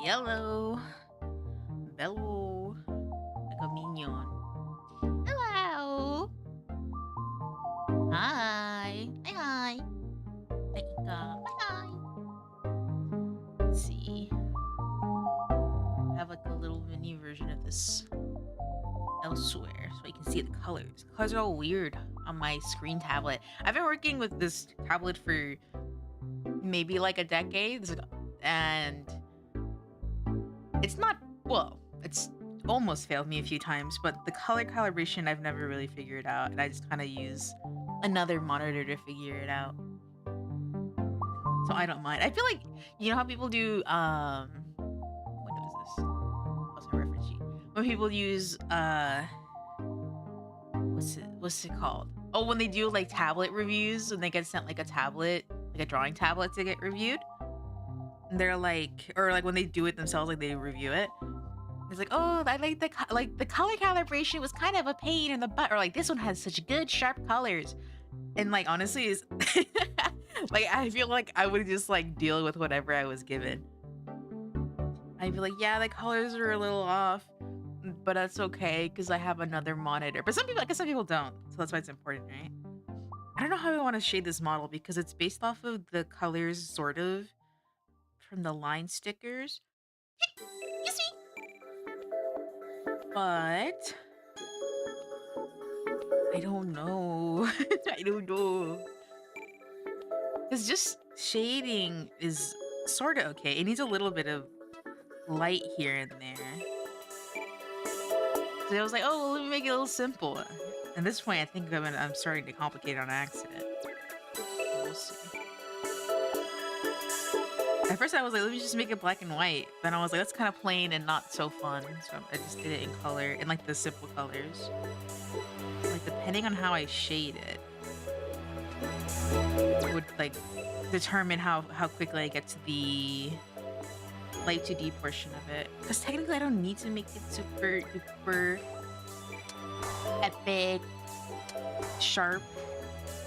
Hello. Bello. Like a minion. Hello. Hi. Hi, hi. Hi, Ika. Hi, hi. Let's see. I have like a little mini version of this elsewhere so I can see the colors. The colors are all weird on my screen tablet. I've been working with this tablet for maybe like a decade, and it's not, well, it's almost failed me a few times, but the color calibration I've never really figured out, and I just kind of use another monitor to figure it out. So I don't mind. I feel like you know how people do what is this? What's my reference sheet? When people use what's it called? Oh, when they do like tablet reviews and they get sent like a tablet, like a drawing tablet to get reviewed. And they're like, or like when they do it themselves, like they review it. It's like, oh, I like like the color calibration was kind of a pain in the butt, or like this one has such good sharp colors. And like honestly, is like I feel like I would just like deal with whatever I was given. I'd be like, yeah, the colors are a little off, but that's okay because I have another monitor. But some people, I guess some people don't, so that's why it's important, right? I don't know how I want to shade this model because it's based off of the colors, sort of, from the line stickers. You see? But I don't know. I don't know. Because just shading is sort of okay. It needs a little bit of light here and there. So I was like, oh, well, let me make it a little simple. At this point, I think I'm starting to complicate it on accident. We'll see. At first, I was like, let me just make it black and white. Then I was like, that's kind of plain and not so fun. So I just did it in color, in like the simple colors. Like, depending on how I shade it, would like determine how quickly I get to the light 2D portion of it. Because technically, I don't need to make it super duper epic, sharp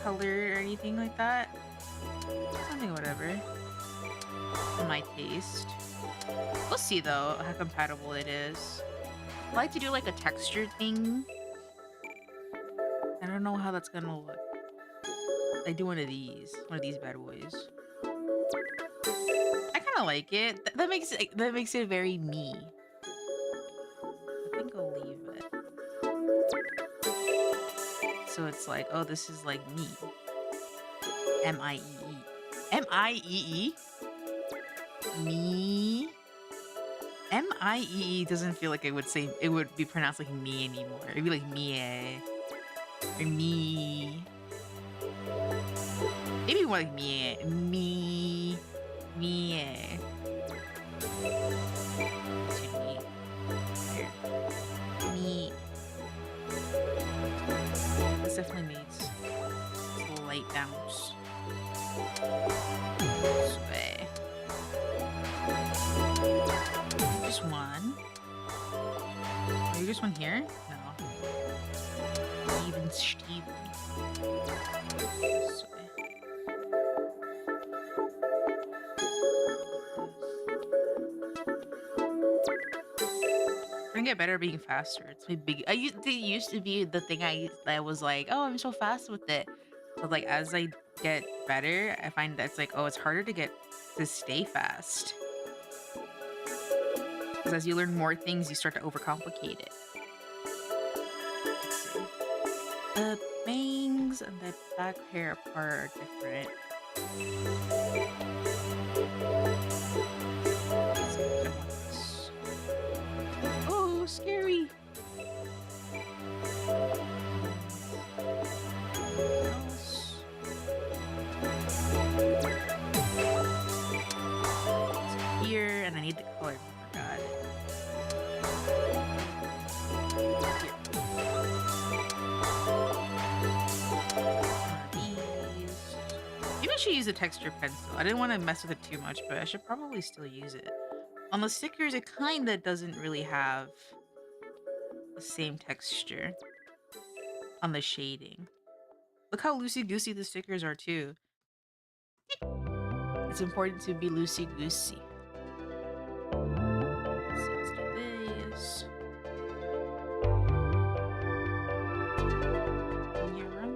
color or anything like that. Something whatever. For my taste. We'll see though how compatible it is. I like to do like a texture thing. I don't know how that's gonna look. I do one of these bad boys. I kind of like it. That makes it very me. I think I'll leave it. So it's like, oh, this is like me. M-I-E-E. M-I-E-E? Me? M-I-E-E doesn't feel like it would be pronounced like me anymore. It'd be like me or me. Maybe more like me. Me. Me. Me. This definitely needs a light bounce. This way. Just one. Maybe just one here? No. Even Steven. This way. I'm gonna get better at being faster. It's my big. It used to be the thing that was like, oh, I'm so fast with it. But like as I get better, I find that's like, oh, it's harder to stay fast. Because as you learn more things, you start to overcomplicate it. Let's see. The bangs and the back hair part are different. Oh, scary. Here, and I need the color. I forgot. These. Maybe I should use a texture pencil. I didn't want to mess with it too much, but I should probably still use it. On the stickers, it kind of doesn't really have the same texture on the shading. Look how loosey-goosey the stickers are, too. It's important to be loosey-goosey. Can you run?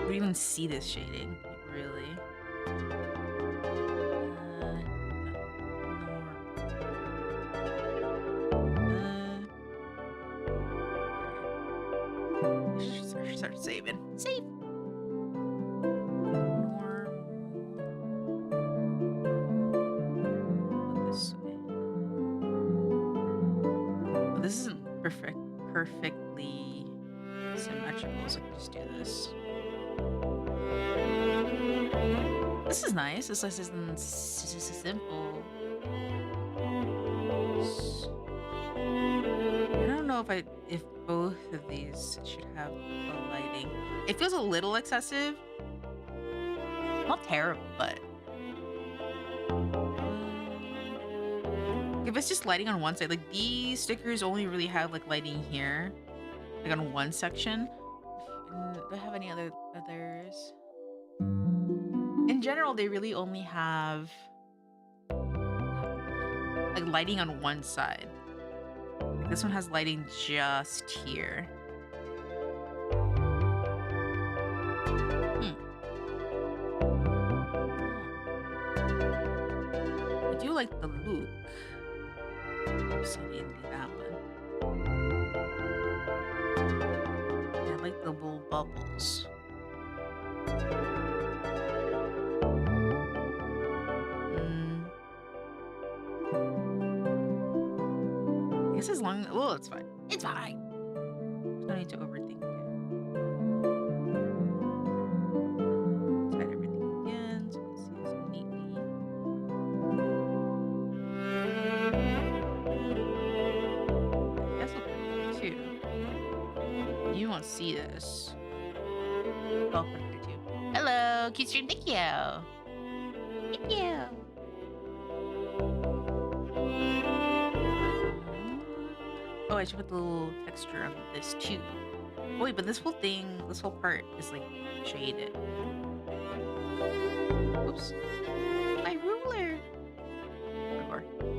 We even see this shading, like, really. Start saving. Save. This way. Oh, this isn't perfectly symmetrical, so I can just do this. This is nice. This isn't simple. I don't know if both of these should have the lighting. It feels a little excessive. Not terrible, but if it's just lighting on one side, like these stickers only really have like lighting here, like on one section. Do I have any others? In general, they really only have like lighting on one side. Like, this one has lighting just here. I do like the look. Oops, I didn't do that one. Yeah, I like the little bubbles. I guess as long, well, it's fine. It's fine. No need to overthink it. Let's hide everything again so we can see this neatly. That's okay too. You won't see this. I'll put it there too. Hello, cute stream. Thank you. Thank you. Oh, I should put the little texture on this too. Oh, wait, but this whole thing, this whole part is like shaded. Oops. My ruler.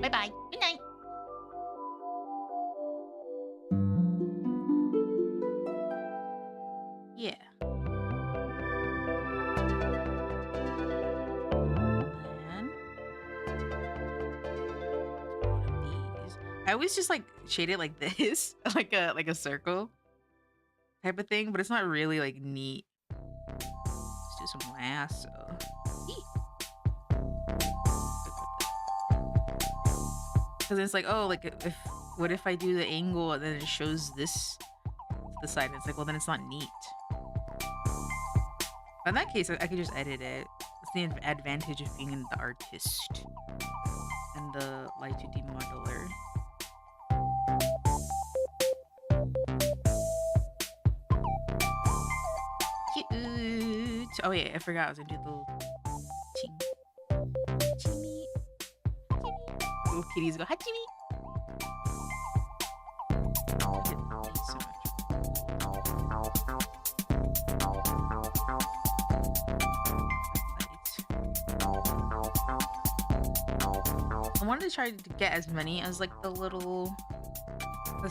Bye bye. Good night. Yeah. I always just like shade it like this, like a circle type of thing, but it's not really like neat. Let's do some lasso. Because it's like, oh, like what if I do the angle and then it shows this to the side? And it's like, well, then it's not neat. But in that case, I could just edit it. That's the advantage of being the artist and the Live2D modeler. Cute. Oh yeah, I forgot I was gonna do the little Hachimi. Little kitties go Hachimi. So much. I wanted to try to get as many as like the little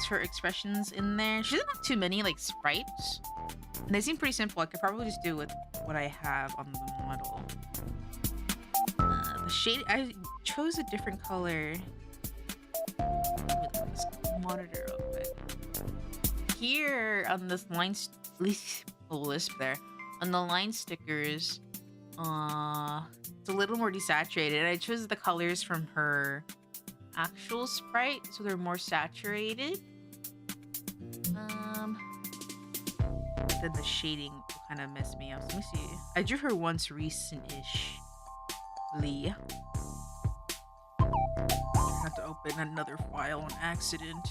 her expressions in there. She doesn't have too many like sprites. And they seem pretty simple. I could probably just do with what I have on the model. The shade, I chose a different color. Let's monitor real quick. Here on this line, lisp there, on the line stickers, it's a little more desaturated. I chose the colors from her actual sprite, so they're more saturated. Then the shading will kind of mess me up. So let me see. I drew her once recent-ish. I had to open another file on accident.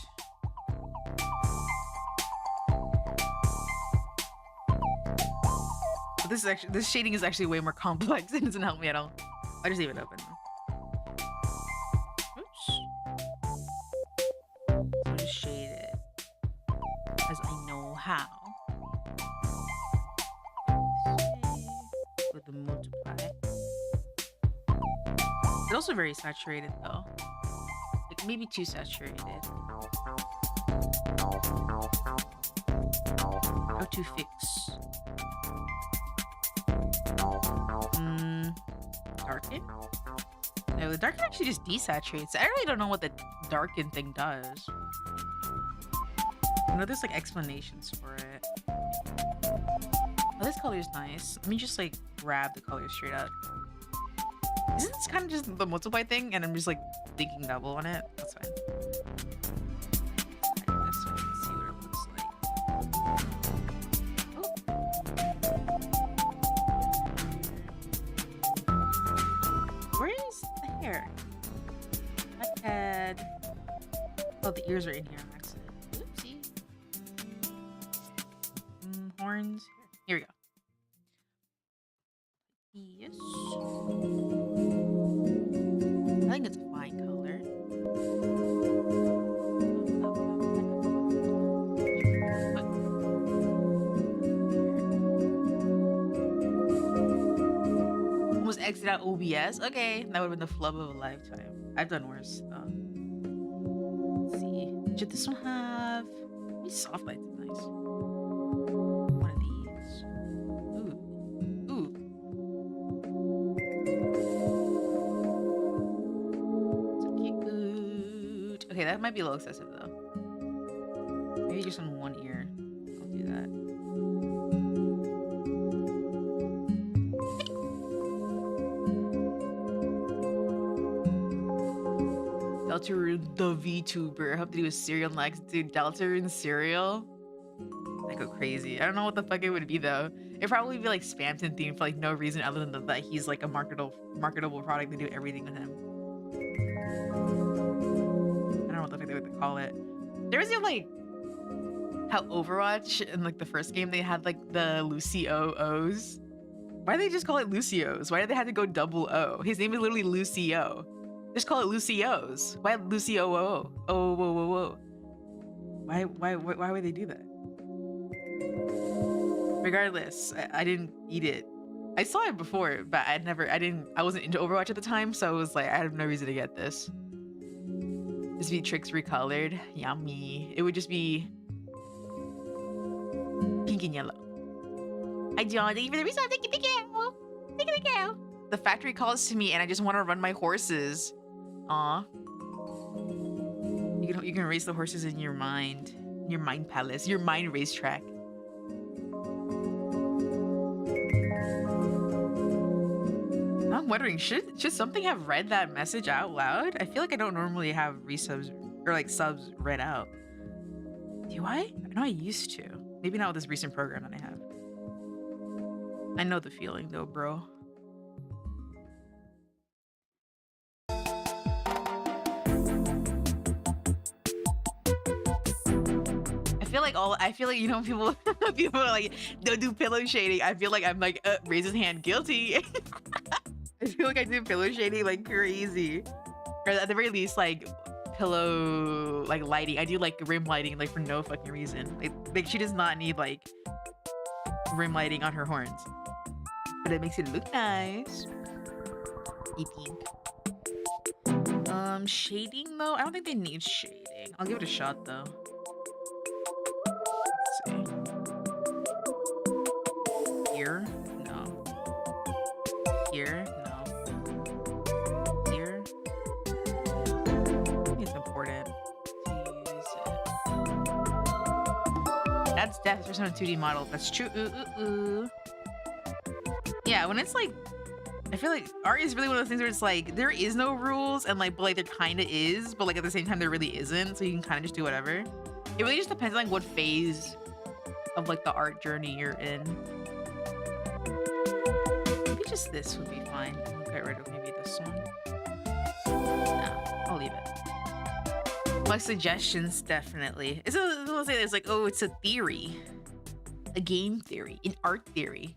But this shading is actually way more complex. It doesn't help me at all. I just leave it open. Oops. So just shade it as I know how. With the multiply. It also very saturated though. Like maybe too saturated. How to fix? Darken? No, the darken actually just desaturates. I really don't know what the darken thing does. I know there's like explanations for it. Oh, this color is nice. Let me just like grab the color straight up. Isn't this kind of just the multiply thing? And I'm just like thinking double on it. That's fine. Like this so I can see what it looks like. Oh. Where is the hair? My head. Oh, the ears are in here on accident. Oopsie. Horns. Here we go. Yes. I think it's a fine color. Almost exit out OBS. Okay, that would have been the flub of a lifetime. I've done worse though. Let's see. Should this one have? These soft lights are nice. One of these. Ooh. So cute. Okay, that might be a little excessive though. Maybe just on one ear. I'll do that. Deltarune the VTuber. I hope to do a cereal next. Dude, Deltarune cereal? I go crazy. I don't know what the fuck it would be though. It'd probably be like Spamton themed for like no reason other than that he's like a marketable product. They do everything with him. I don't know what the fuck they would call it. There was like how Overwatch in like the first game they had like the Lucio-Os. Why did they just call it Lucio's? Why did they have to go double O? His name is literally Lucio. Just call it Lucio's. Why Lucio? Oh, whoa. Why would they do that? Regardless, I didn't eat it. I saw it before, but I wasn't into Overwatch at the time, so it was like I had no reason to get this. This V-Trix recolored. Yummy. It would just be pink and yellow. Hi John, thank you for the resub. Thank you. Thank you. The factory calls to me and I just want to run my horses. Aw. You can race the horses in your mind. Your mind palace. Your mind racetrack. I'm wondering, should something have read that message out loud? I feel like I don't normally have resubs or like subs read out. Do I? I know I used to. Maybe not with this recent program that I have. I know the feeling though, bro. I feel like you know people are like don't do pillow shading. I feel like I'm like raise his hand, guilty. I feel like I do pillow shading like crazy, or at the very least like pillow like lighting. I do like rim lighting like for no fucking reason. Like she does not need like rim lighting on her horns, but it makes it look nice. Pink. Shading though, I don't think they need shading. I'll give it a shot though. Let's see. Here? No. Here? No. Here? I think it's important to use it. That's Death for some 2D model. That's true. Ooh. Yeah, when it's like, I feel like art is really one of those things where it's like there is no rules and like, but like there kind of is, but like at the same time there really isn't. So you can kind of just do whatever. It really just depends on like what phase of like the art journey you're in. Maybe just this would be fine. I'll get rid of maybe this one. No, I'll leave it. My suggestions definitely. It's like, oh, it's a theory, a game theory, an art theory.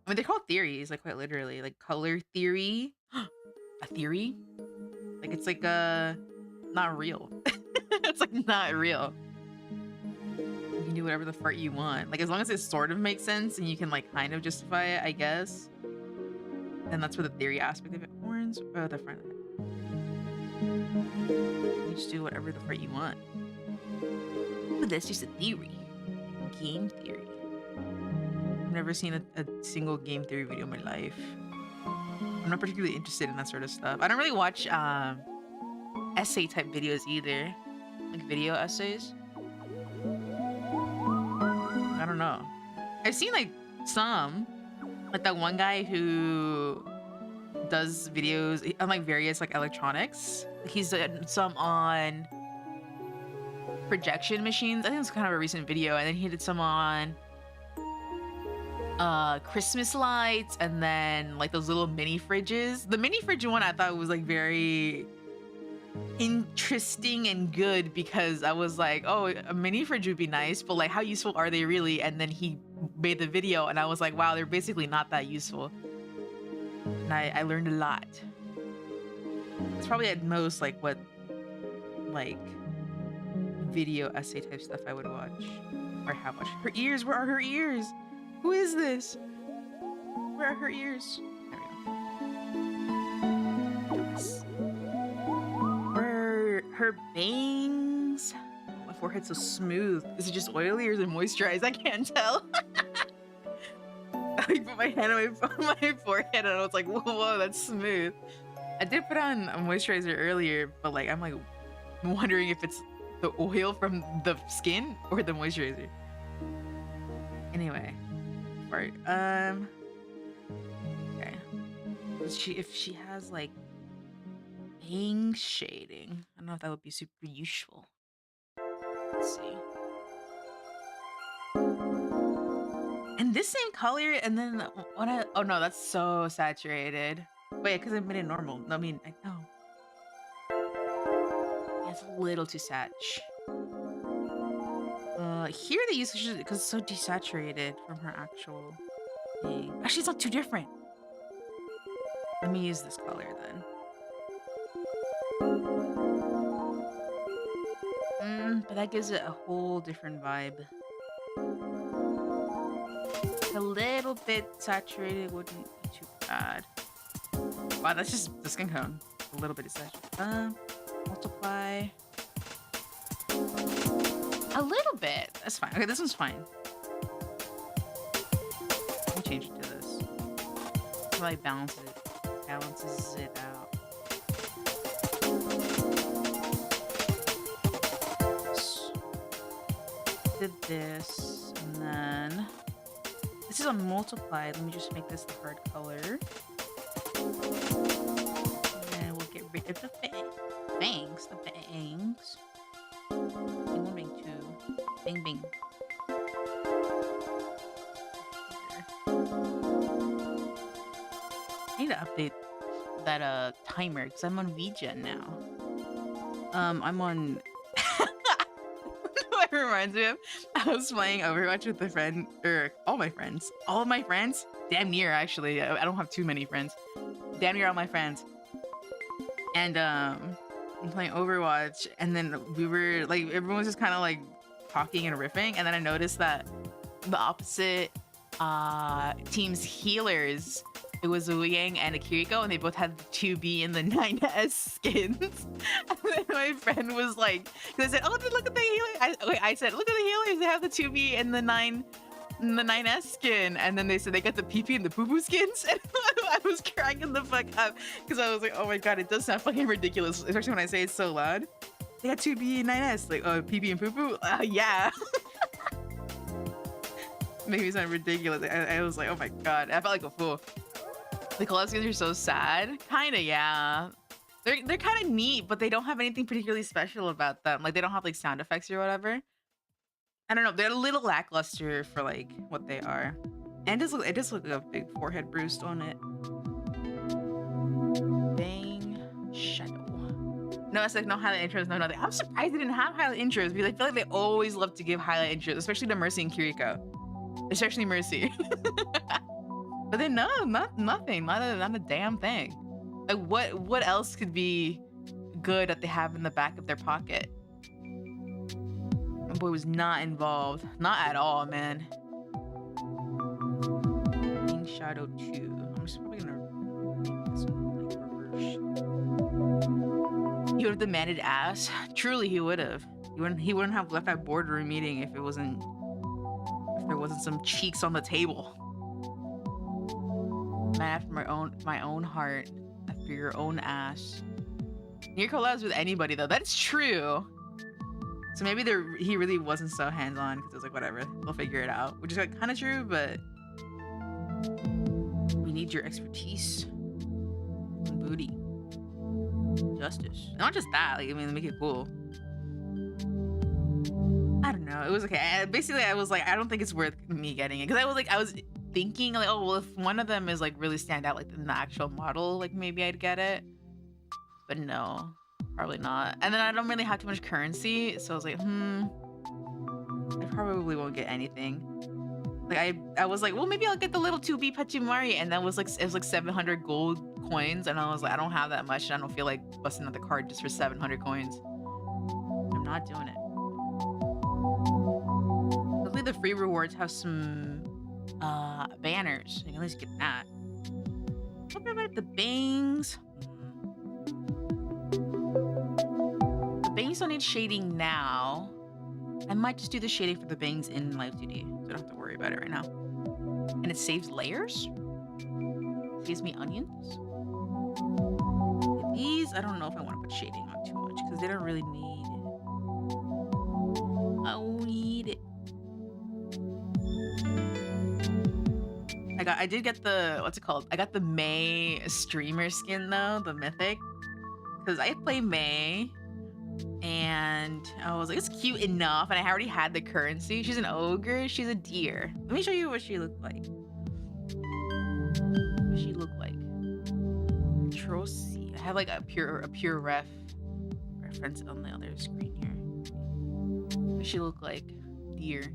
I mean, they're called theories, like quite literally, like color theory. A theory? Like it's like not real. It's like not real. You can do whatever the fart you want. Like as long as it sort of makes sense and you can like kind of justify it, I guess. And that's where the theory aspect of it. Horns. animations? Oh, the front. You just do whatever the frick you want. But that's just a theory. Game theory. I've never seen a single game theory video in my life. I'm not particularly interested in that sort of stuff. I don't really watch essay type videos either. Like video essays. I don't know. I've seen like some. Like that one guy who does videos on like various like electronics. He's done some on projection machines. I think it's kind of a recent video. And then he did some on Christmas lights, and then like those little mini fridges. The mini fridge one I thought was like very interesting and good, because I was like, oh, a mini fridge would be nice, but like how useful are they really? And then he made the video and I was like, wow, they're basically not that useful. And I learned a lot. It's probably at most like what like video essay type stuff I would watch or have watched. Her ears, where are her ears? Who is this? Where are her ears? There we go. Where are her bangs? My forehead's so smooth. Is it just oily or is it moisturized? I can't tell. I put my hand on my forehead and I was like, whoa, that's smooth. I did put on a moisturizer earlier, but like I'm like wondering if it's the oil from the skin or the moisturizer. Anyway, right. Okay. If she has like bang shading, I don't know if that would be super useful. Let's see. And this same color, and then what? Oh no, that's so saturated. Wait, because I made it normal. No, I mean, I know. Yeah, it's a little too satch. Here they use it because it's so desaturated from her actual thing. Actually, it's not too different. Let me use this color then. But that gives it a whole different vibe. A little bit saturated wouldn't be too bad. Wow, that's just the skin tone. A little bit of saturated. Multiply. A little bit. That's fine. Okay, this one's fine. Let me change it to this. Probably balances it out. Did this, and then this is on multiply. Let me just make this the hard color. And then we'll get rid of the bangs. The bangs. Bing, one, bing, two. Bing, bing. I need to update that timer because I'm on VGen now. I'm on. What reminds me of? I was playing Overwatch with a friend, or all my friends. All of my friends? Damn near, actually. I don't have too many friends. Damn near all my friends. And I'm playing Overwatch, and then we were like, everyone was just kind of like talking and riffing, and then I noticed that the opposite team's healers, it was a Yang and a Kiriko, and they both had the 2B and the 9S skins. And then my friend was like, because I said, oh, look at the healers. I said, look at the healers. They have the 2B and the 9S skin. And then they said they got the PP and the poo poo skins. And I was cracking the fuck up because I was like, oh my god, it does sound fucking ridiculous, especially when I say it so loud. They got 2B and 9S, like, oh, PP and poo poo. Yeah. Made me sound ridiculous. I was like, oh my god, I felt like a fool. The collab skins are so sad. Kinda, yeah. They're kind of neat, but they don't have anything particularly special about them. Like, they don't have like sound effects or whatever. I don't know. They're a little lackluster for like what they are. And it does look like a big forehead bruise on it. Bang shadow. No, it's like no highlight intros, no nothing. I'm surprised they didn't have highlight intros because I feel like they always love to give highlight intros, especially to Mercy and Kiriko. Especially Mercy. But then no, nothing. Not a damn thing. Like what else could be good that they have in the back of their pocket? My boy was not involved. Not at all, man. Shadow 2. I'm just probably gonna make this one like reverse He would have demanded ass. Truly, he would have. He wouldn't have left that boardroom meeting if there wasn't some cheeks on the table. Man after my own heart, after your own ass. Your collabs with anybody though. That's true. So maybe he really wasn't so hands-on because it was like whatever, they'll figure it out. Which is like kind of true, but we need your expertise. Booty. Justice. Not just that, like I mean make it cool. I don't know. It was okay. Basically I was like, I don't think it's worth me getting it. Because I was thinking like, oh well if one of them is like really stand out like in the actual model, like maybe I'd get it. But no, probably not. And then I don't really have too much currency, so I was like, I probably won't get anything. Like I was like, well maybe I'll get the little 2B Pachimari, and that was like it was like 700 gold coins, and I was like, I don't have that much, and I don't feel like busting out the card just for 700 coins. I'm not doing it. Hopefully the free rewards have some banners. You can at least get that. What about the bangs? The bangs don't need shading now. I might just do the shading for the bangs in Live2D, so I don't have to worry about it right now. And it saves layers? Saves me onions? These, I don't know if I want to put shading on too much because they don't really need it. I need it. I did get the, what's it called? I got the May streamer skin though, the mythic. Because I play May. And I was like, it's cute enough. And I already had the currency. She's an ogre. She's a deer. Let me show you what she looked like. What she looked like. Control C. I have like a pure reference on the other screen here. What she look like? Deer.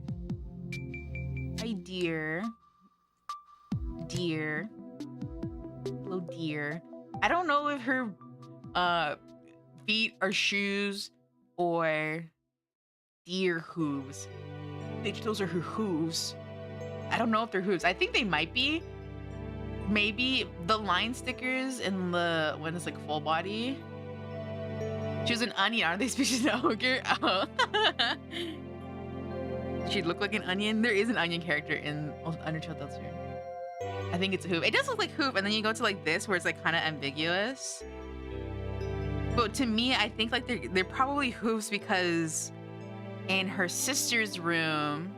Hi, deer. Deer. Hello, deer. I don't know if her feet are shoes or deer hooves. Bitch, those are her hooves. I don't know if they're hooves. I think they might be. Maybe the line stickers in the when it's like full body. She was an onion. Aren't they species of ogre? Oh. She'd look like an onion. There is an onion character in Undertale Deltarune. I think it's a hoof. It does look like hoof, and then you go to like this where it's like kind of ambiguous. But to me, I think like they're probably hoofs because in her sister's room,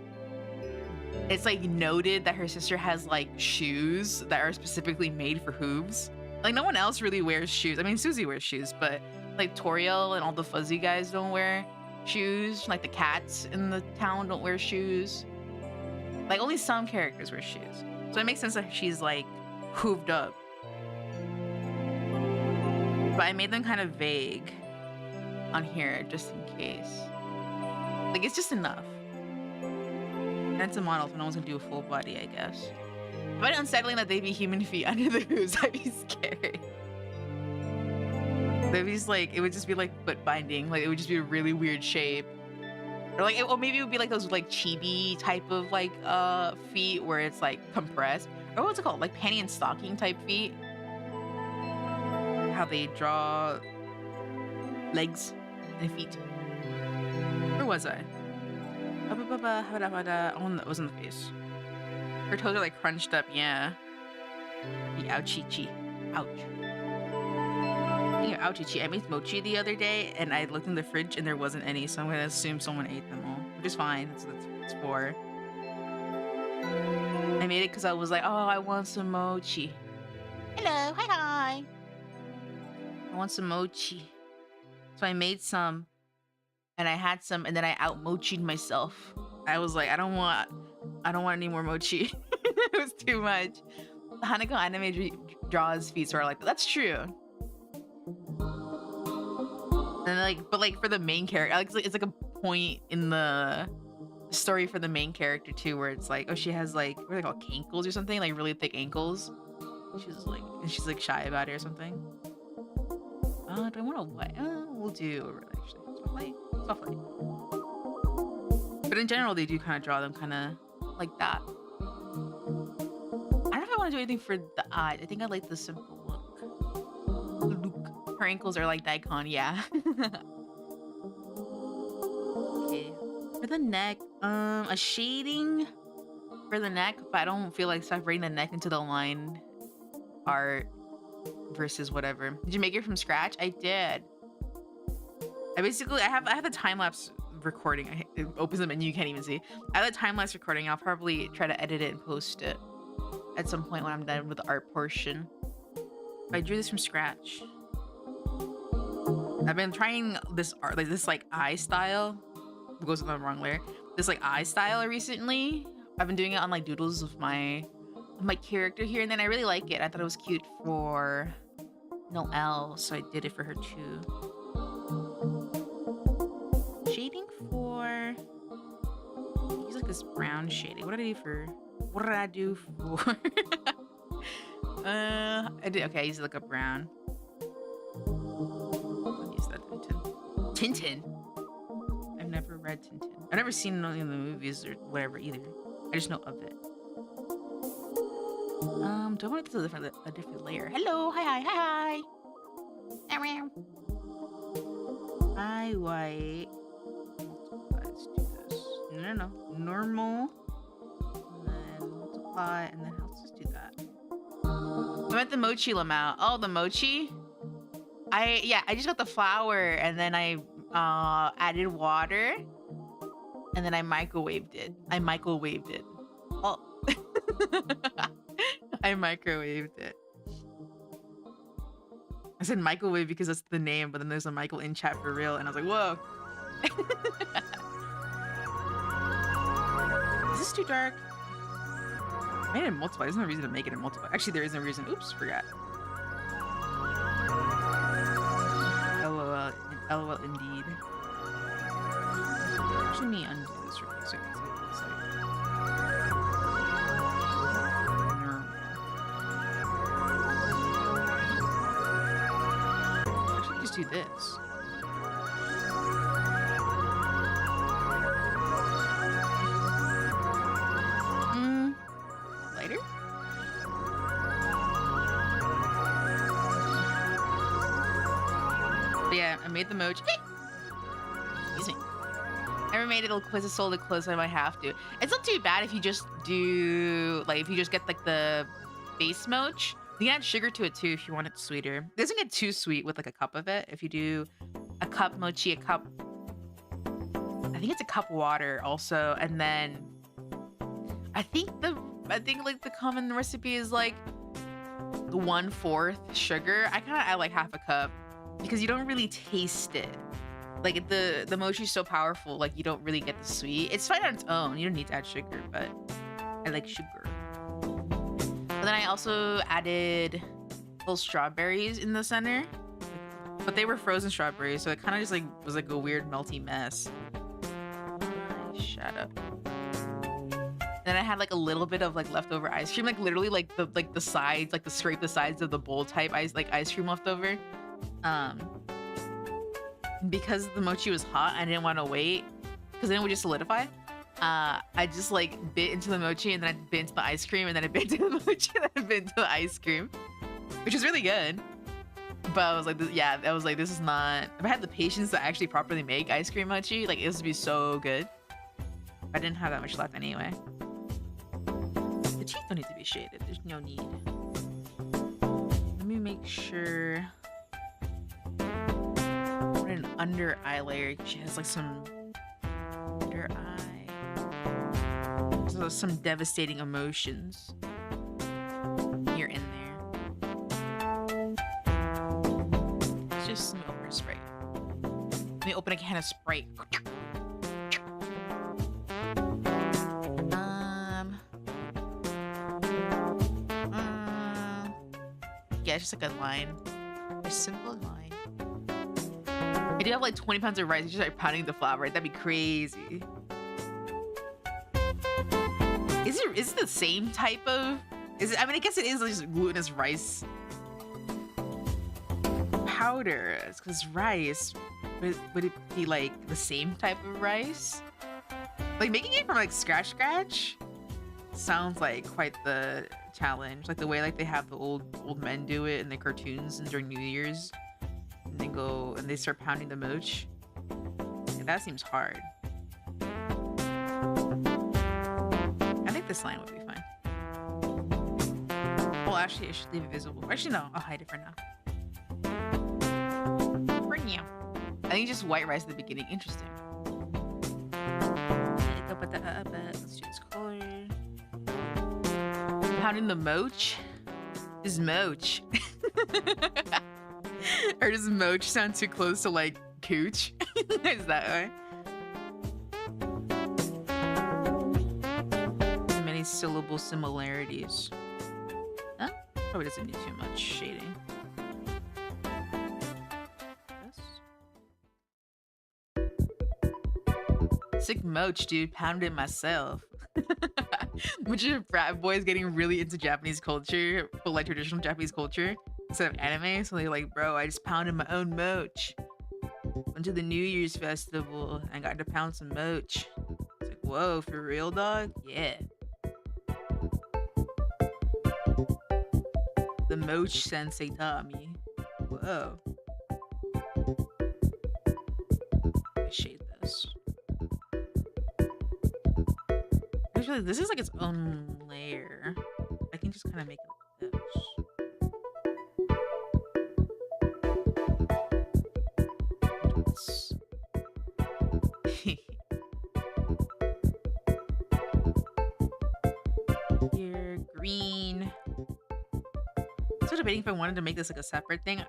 it's like noted that her sister has like shoes that are specifically made for hooves. Like no one else really wears shoes. I mean, Susie wears shoes, but like Toriel and all the fuzzy guys don't wear shoes. Like the cats in the town don't wear shoes. Like only some characters wear shoes. So it makes sense that she's like hooved up. But I made them kind of vague on here just in case. Like it's just enough. And it's a model, so no one's gonna do a full body, I guess. I find it unsettling that they'd be human feet under the hooves. I'd be scared. They'd be just like, it would just be like foot binding. Like it would just be a really weird shape. Or like, or maybe it would be like those like chibi type of like feet where it's like compressed. Or what's it called? Like panty and stocking type feet. How they draw legs and feet. Where was I? Oh, that was in the face. Her toes are like crunched up, yeah. Ouchie. Ouch. Ouchie. I made mochi the other day and I looked in the fridge and there wasn't any, so I'm gonna assume someone ate them all, which is fine. That's what it's for. I made it because I was like, oh, I want some mochi. Hello, hi. I want some mochi. So I made some and I had some and then I out mochied myself. I was like, I don't want any more mochi. It was too much. The Hanako anime draws feet, so are like, that's true. And like, but like for the main character, it's like a point in the story for the main character too, where it's like, oh, she has like, what are they called, cankles or something, like really thick ankles. She's like shy about it or something. Do I want to what? We'll do actually softly. But in general, they do kind of draw them kind of like that. I don't know if I want to do anything for the eyes. I think I like the simple look. Her ankles are like daikon, yeah. Okay. For the neck, a shading for the neck, but I don't feel like separating the neck into the line art versus whatever. Did you make it from scratch? I did. I have the time lapse recording. It opens the menu, you can't even see. I have the time lapse recording. I'll probably try to edit it and post it at some point when I'm done with the art portion. But I drew this from scratch. I've been trying this art, like this like eye style. It goes in the wrong layer. This like eye style recently. I've been doing it on like doodles of my character here, and then I really like it. I thought it was cute for Noelle, so I did it for her too. Shading for use like this brown shading. What did I do for I did okay, I used like a brown. I'll use that Tintin. I've never read Tintin. I've never seen any of the movies or whatever either. I just know of it. Do I want to do a different layer? Hello, hi. I white. Let's do this. No. Normal. And then multiply, and then let's just do that. I meant the mochi lamau. Oh, the mochi? I just got the flour, and then I added water, and then I microwaved it. Oh. I microwaved it. I said microwave because that's the name, but then there's a Michael in chat for real, and I was like, whoa. Is this too dark? I made it multiply. There's no reason to make it a multiply. Actually, there is no reason. Oops, forgot. LOL indeed. Actually, let me undo this real quick so I can see what it looks like. Actually, just do this. Lighter? But yeah, I made the mochi. Excuse me. I never made it close to sold it close. I might have to. It's not too bad if you just do if you just get like the base mochi. You can add sugar to it too if you want it sweeter. It doesn't get too sweet with like a cup of it. If you do a cup mochi, I think it's a cup water also, and then I think like the common recipe is like 1/4 sugar. I kind of add like half a cup because you don't really taste it. Like the mochi is so powerful, like you don't really get the sweet. It's fine on its own. You don't need to add sugar, but I like sugar. And then I also added little strawberries in the center, but they were frozen strawberries, so it kind of just like was like a weird melty mess. Shut up. Then I had like a little bit of like leftover ice cream, like literally like the sides, like scrape the sides of the bowl type ice cream left over. Because the mochi was hot, I didn't want to wait because then it would just solidify. I just like bit into the mochi, and then I bit into the ice cream, and then I bit into the mochi, and then I bit into the ice cream, which was really good. But I was like, yeah, I was like, this is not. If I had the patience to actually properly make ice cream mochi, like it would be so good. I didn't have that much left anyway. The teeth don't need to be shaded. There's no need. Let me make sure. Put an under eye layer. She has like some under eye. So some devastating emotions. You're in there. It's just some open Sprite. Let me open a can of Sprite. Yeah, it's just like a line. A simple line. I do have like 20 pounds of rice. You just start pounding the flour, right? That'd be crazy. Is it the same type of? Is it? I mean, I guess it is just glutinous rice powder. It's because rice. Would it be like the same type of rice? Like making it from like scratch sounds like quite the challenge. Like the way like they have the old men do it in the cartoons and during New Year's. and then go and they start pounding the mooch. Yeah, that seems hard. I think this line would be fine. Well, actually, I should leave it visible. Actually, no, I'll hide it for now. I think just white rice at the beginning. Interesting. Let's do this color. Pounding the moach? Is moach? Or does moach sound too close to like cooch? Is that way? Many syllable similarities. Huh? Probably doesn't need too much shading. Sick moach, dude. Pounded it myself. Which is frat boys getting really into Japanese culture, but like traditional Japanese culture instead of anime. So they're like, bro, I just pounded my own moach. Went to the New Year's festival and got to pound some moach. It's like, whoa, for real, dog? Yeah. The moach sensei taught me. Whoa. I shade this. Actually, this is like its own layer. I can just kind of make it like this. Here, green. I'm still debating if I wanted to make this like a separate thing.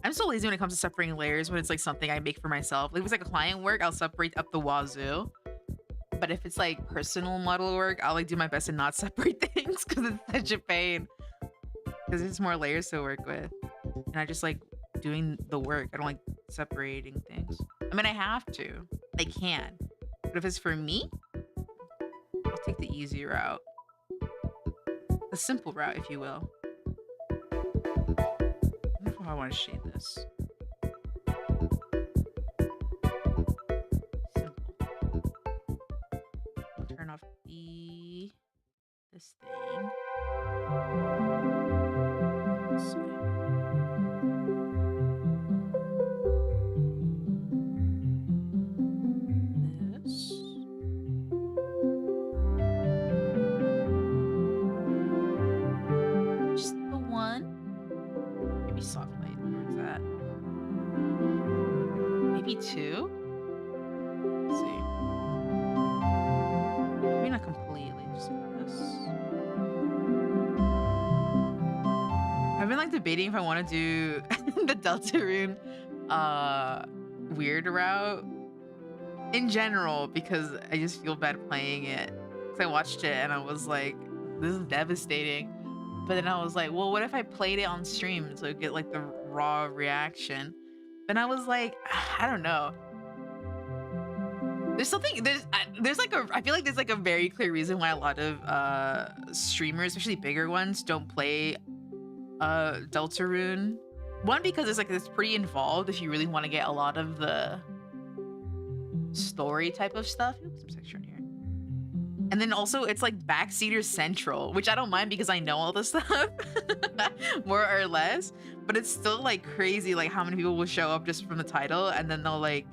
I'm so lazy when it comes to separating layers when it's like something I make for myself. Like, if it's like a client work, I'll separate up the wazoo. But if it's like personal model work, I'll like do my best to not separate things because it's such a pain. Because there's more layers to work with. And I just like doing the work. I don't like separating things. I mean, I have to. I can. But if it's for me, I'll take the easy route. The simple route, if you will. I don't know how I want to shade this. Off this thing. This way. This. Just the one. Maybe soft light. Where's that? Maybe two. Let's see. Maybe not completely, just like this. I've been like debating if I want to do the Deltarune weird route in general because I just feel bad playing it. Because I watched it and I was like, this is devastating. But then I was like, well, what if I played it on stream so I get like the raw reaction? But I was like, I don't know. There's something, there's like a, I feel like there's like a very clear reason why a lot of streamers, especially bigger ones, don't play Deltarune. One, because it's pretty involved if you really want to get a lot of the story type of stuff. Oops, some section here. And then also it's like backseater central, which I don't mind because I know all this stuff more or less, but it's still like crazy like how many people will show up just from the title and then they'll like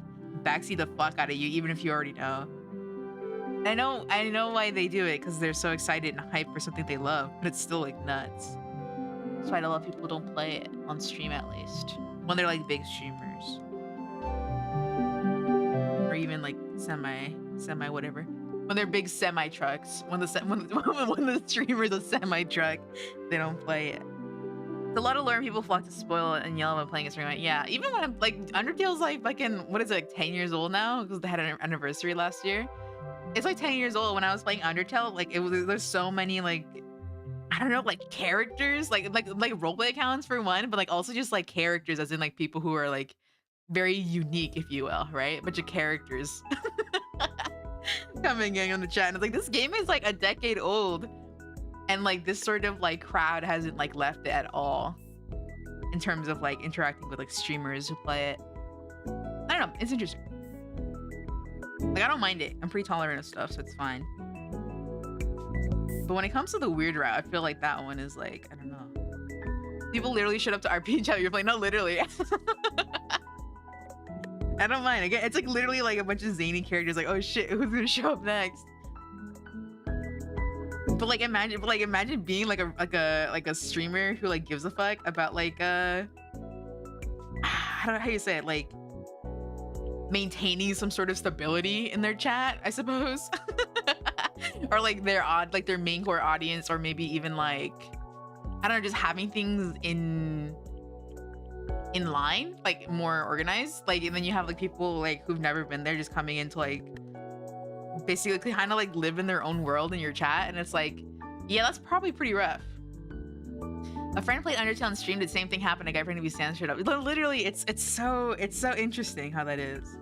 backseat the fuck out of you even if you already know. I know why they do it because they're so excited and hyped for something they love, but it's still like nuts. That's why a lot of people don't play it on stream, at least when they're like big streamers or even like semi whatever. When they're big semi trucks, when the streamer's a semi truck, they don't play it. It's a lot of learn people flock to spoil it and yell when playing a stream. Like, yeah, even when I'm like Undertale's like fucking what is it, like 10 years old now because they had an anniversary last year. It's like 10 years old. When I was playing Undertale, like there's so many like I don't know, like characters, like roleplay accounts for one, but like also just like characters as in like people who are like very unique, if you will, right? A bunch of characters coming in on the chat and it's like this game is like a decade old and like this sort of like crowd hasn't like left it at all in terms of like interacting with like streamers who play it. I don't know, it's interesting. Like I don't mind it. I'm pretty tolerant of stuff, so it's fine. But when it comes to the weird route, I feel like that one is like, I don't know. People literally showed up to RP chat. You're playing, no, literally. I don't mind. Again, it's like literally like a bunch of zany characters. Like, oh shit, who's gonna show up next? But imagine being like a streamer who like gives a fuck about like I don't know how you say it, like maintaining some sort of stability in their chat, I suppose. Or like their main core audience, or maybe even like I don't know, just having things in line, like more organized. Like, and then you have like people like who've never been there just coming in to like basically kind of like live in their own world in your chat, and it's like, yeah, that's probably pretty rough. A friend played Undertale on stream. The same thing happened. A guy trying to be censored up. Literally, it's so interesting how that is.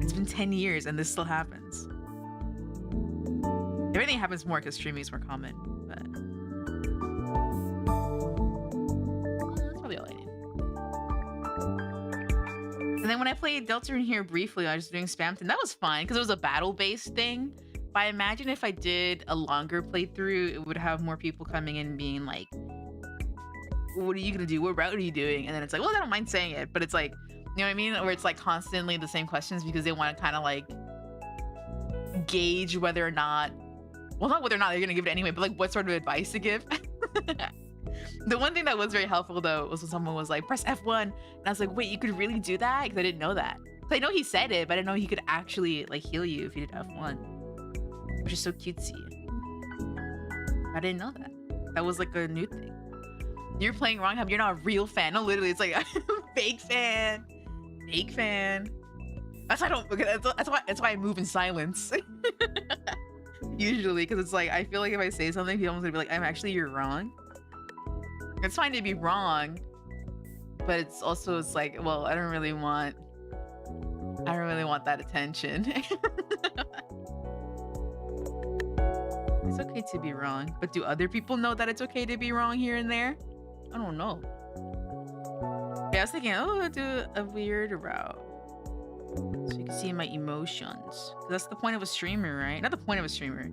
It's been 10 years and this still happens. Everything happens more because streaming is more common. But that's probably all I need. And then when I played Delta in here briefly, I was doing Spamton. That was fine because it was a battle-based thing. But I imagine if I did a longer playthrough, it would have more people coming in being like, what are you gonna do? What route are you doing? And then it's like, well, I don't mind saying it, but it's like, you know what I mean? Where it's like constantly the same questions because they want to kind of like gauge whether or not, well, not whether or not they're gonna give it anyway, but like what sort of advice to give. The one thing that was very helpful though was when someone was like, press F1. And I was like, wait, you could really do that? Because I didn't know that. So I know he said it, but I didn't know he could actually like heal you if you did F1. Which is so cutesy. I didn't know that. That was like a new thing. You're playing wrong, you're not a real fan. No, literally, it's like fake fan. Fake fan. That's why I don't, that's why I move in silence. Usually, because it's like, I feel like if I say something, people almost gonna be like, I'm actually, you're wrong. It's fine to be wrong, but it's also, it's like, well, I don't really want that attention. It's okay to be wrong, but do other people know that it's okay to be wrong here and there? I don't know. Yeah, I was thinking, oh, I'll do a weird route so you can see my emotions. That's the point of a streamer, right? Not the point of a streamer.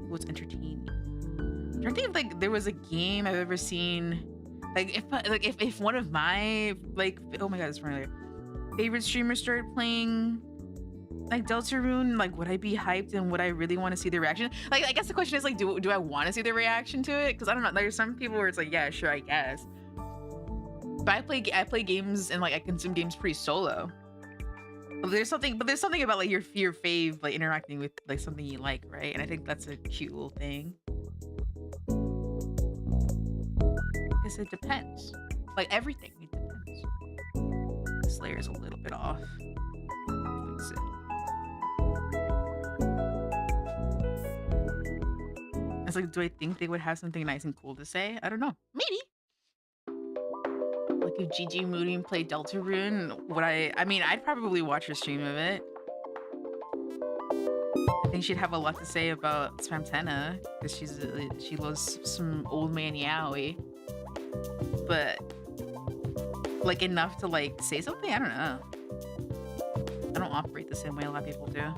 Oh, it's entertaining. I'm trying to think if like there was a game I've ever seen, like if one of my like, oh my god, it's familiar, favorite streamers started playing like Deltarune, like would I be hyped and would I really want to see the reaction? Like, I guess the question is like, do I want to see the reaction to it? Because I don't know, there's some people where it's like, yeah, sure, I guess. But I play games and like I consume games pretty solo. But there's something about like your fave like interacting with like something you like, right? And I think that's a cute little thing. I guess it depends. Like everything, it depends. This layer is a little bit off. Fix it. It's like, do I think they would have something nice and cool to say? I don't know. Maybe. Like if Gigi Moody played Deltarune, would I mean, I'd probably watch her stream of it. I think she'd have a lot to say about Spamtena because she loves some old man yaoi. But like enough to like say something? I don't know. I don't operate the same way a lot of people do.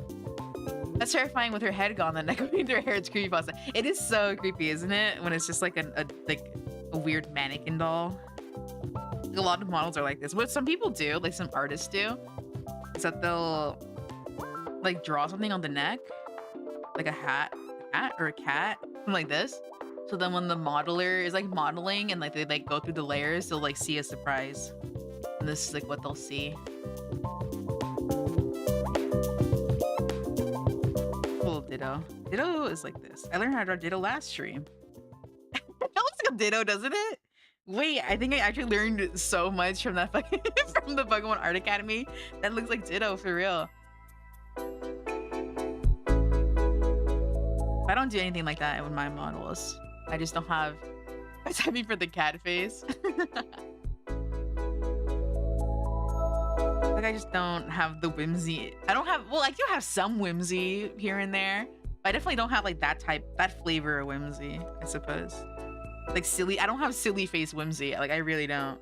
That's terrifying with her head gone, the neck beneath her hair. It's creepypasta. It is so creepy, isn't it? When it's just like a weird mannequin doll. Like, a lot of models are like this. What some people do, like some artists do, is that they'll like draw something on the neck, like a hat or a cat, something like this. So then when the modeler is like modeling and like they like go through the layers, they'll like see a surprise. And this is like what they'll see. Ditto. Ditto is like this. I learned how to draw Ditto last stream. That looks like a Ditto, doesn't it? Wait, I think I actually learned so much from that fucking from the Pokemon Art Academy. That looks like Ditto for real. I don't do anything like that with my models. I just don't have a typing for the cat face. Like I just don't have the whimsy. I don't have, well, I do have some whimsy here and there, but I definitely don't have like that flavor of whimsy, I suppose. Like silly, I don't have silly face whimsy. Like I really don't.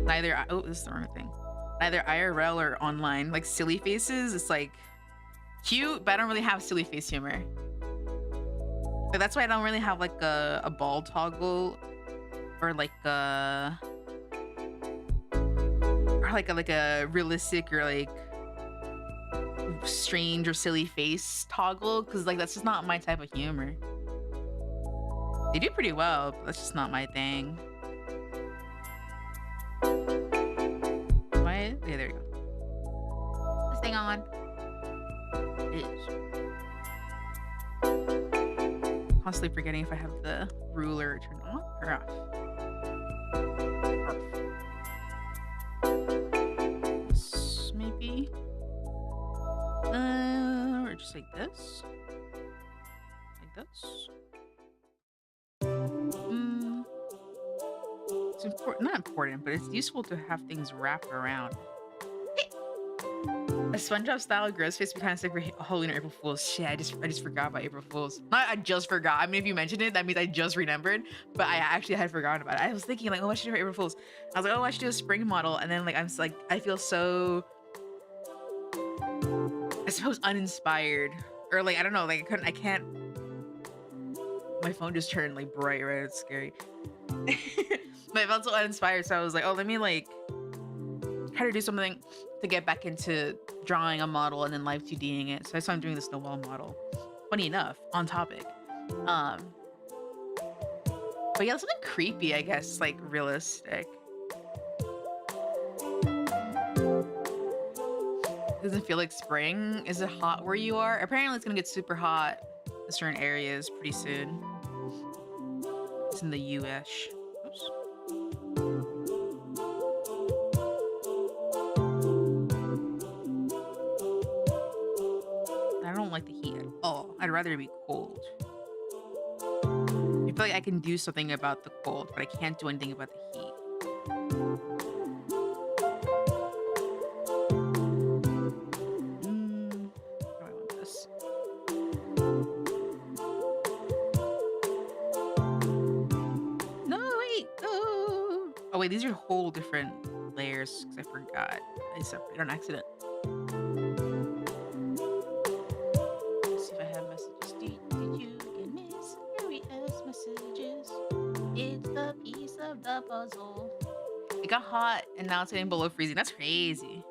Neither, oh, this is the wrong thing. Neither IRL or online. Like silly faces, it's like cute, but I don't really have silly face humor. So that's why I don't really have like a ball toggle or like a realistic or like strange or silly face toggle, because like that's just not my type of humor. They do pretty well, but that's just not my thing. Why? Yeah, there you go. This thing on. It is. Constantly forgetting if I have the ruler turned on or off. This maybe. Or just like this. Like this. It's important, not important, but it's useful to have things wrapped around. A SpongeBob style gross face would be kind of sick for Halloween or April Fools. Shit, I just forgot about April Fools. Not I just forgot. I mean, if you mentioned it, that means I just remembered. But I actually had forgotten about it. I was thinking like, oh, I should do for April Fools. I was like, oh, I should do a spring model, and then like I'm just, like, I feel so, I suppose, uninspired, or like I don't know, like I can't. My phone just turned like bright red. It's scary. But I felt so uninspired, so I was like, oh, let me like try to do something to get back into drawing a model and then Live2Ding it. So that's why I'm doing this Noelle model. Funny enough, on topic. But yeah, something creepy, I guess, like realistic. Doesn't feel like spring. Is it hot where you are? Apparently it's gonna get super hot in certain areas pretty soon. It's in the US. Oops. I don't like the heat at all. I'd rather it be cold. I feel like I can do something about the cold, but I can't do anything about the heat. How do I want this? No, wait. Oh, wait, these are whole different layers because I forgot. I separated on accident. Let's see if I have messages. Did you get mysterious messages? It's the piece of the puzzle. It got hot and now it's getting below freezing. That's crazy.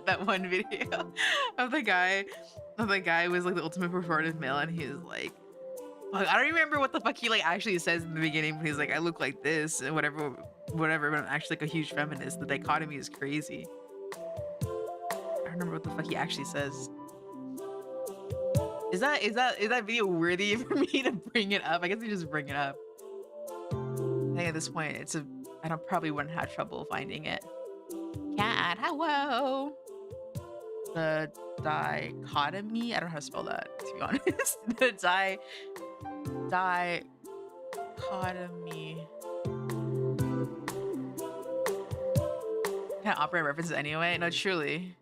That one video of the guy was like the ultimate performative male, and he was like, I don't remember what the fuck he like actually says in the beginning, but he's like, I look like this and whatever, but I'm actually like a huge feminist. The dichotomy is crazy. I don't remember what the fuck he actually says. Is that video worthy for me to bring it up? I guess we just bring it up. I think at this point I probably wouldn't have trouble finding it. Cat, hello. The dichotomy. I don't know how to spell that, to be honest. The dichotomy. Can I operate references anyway? No, truly.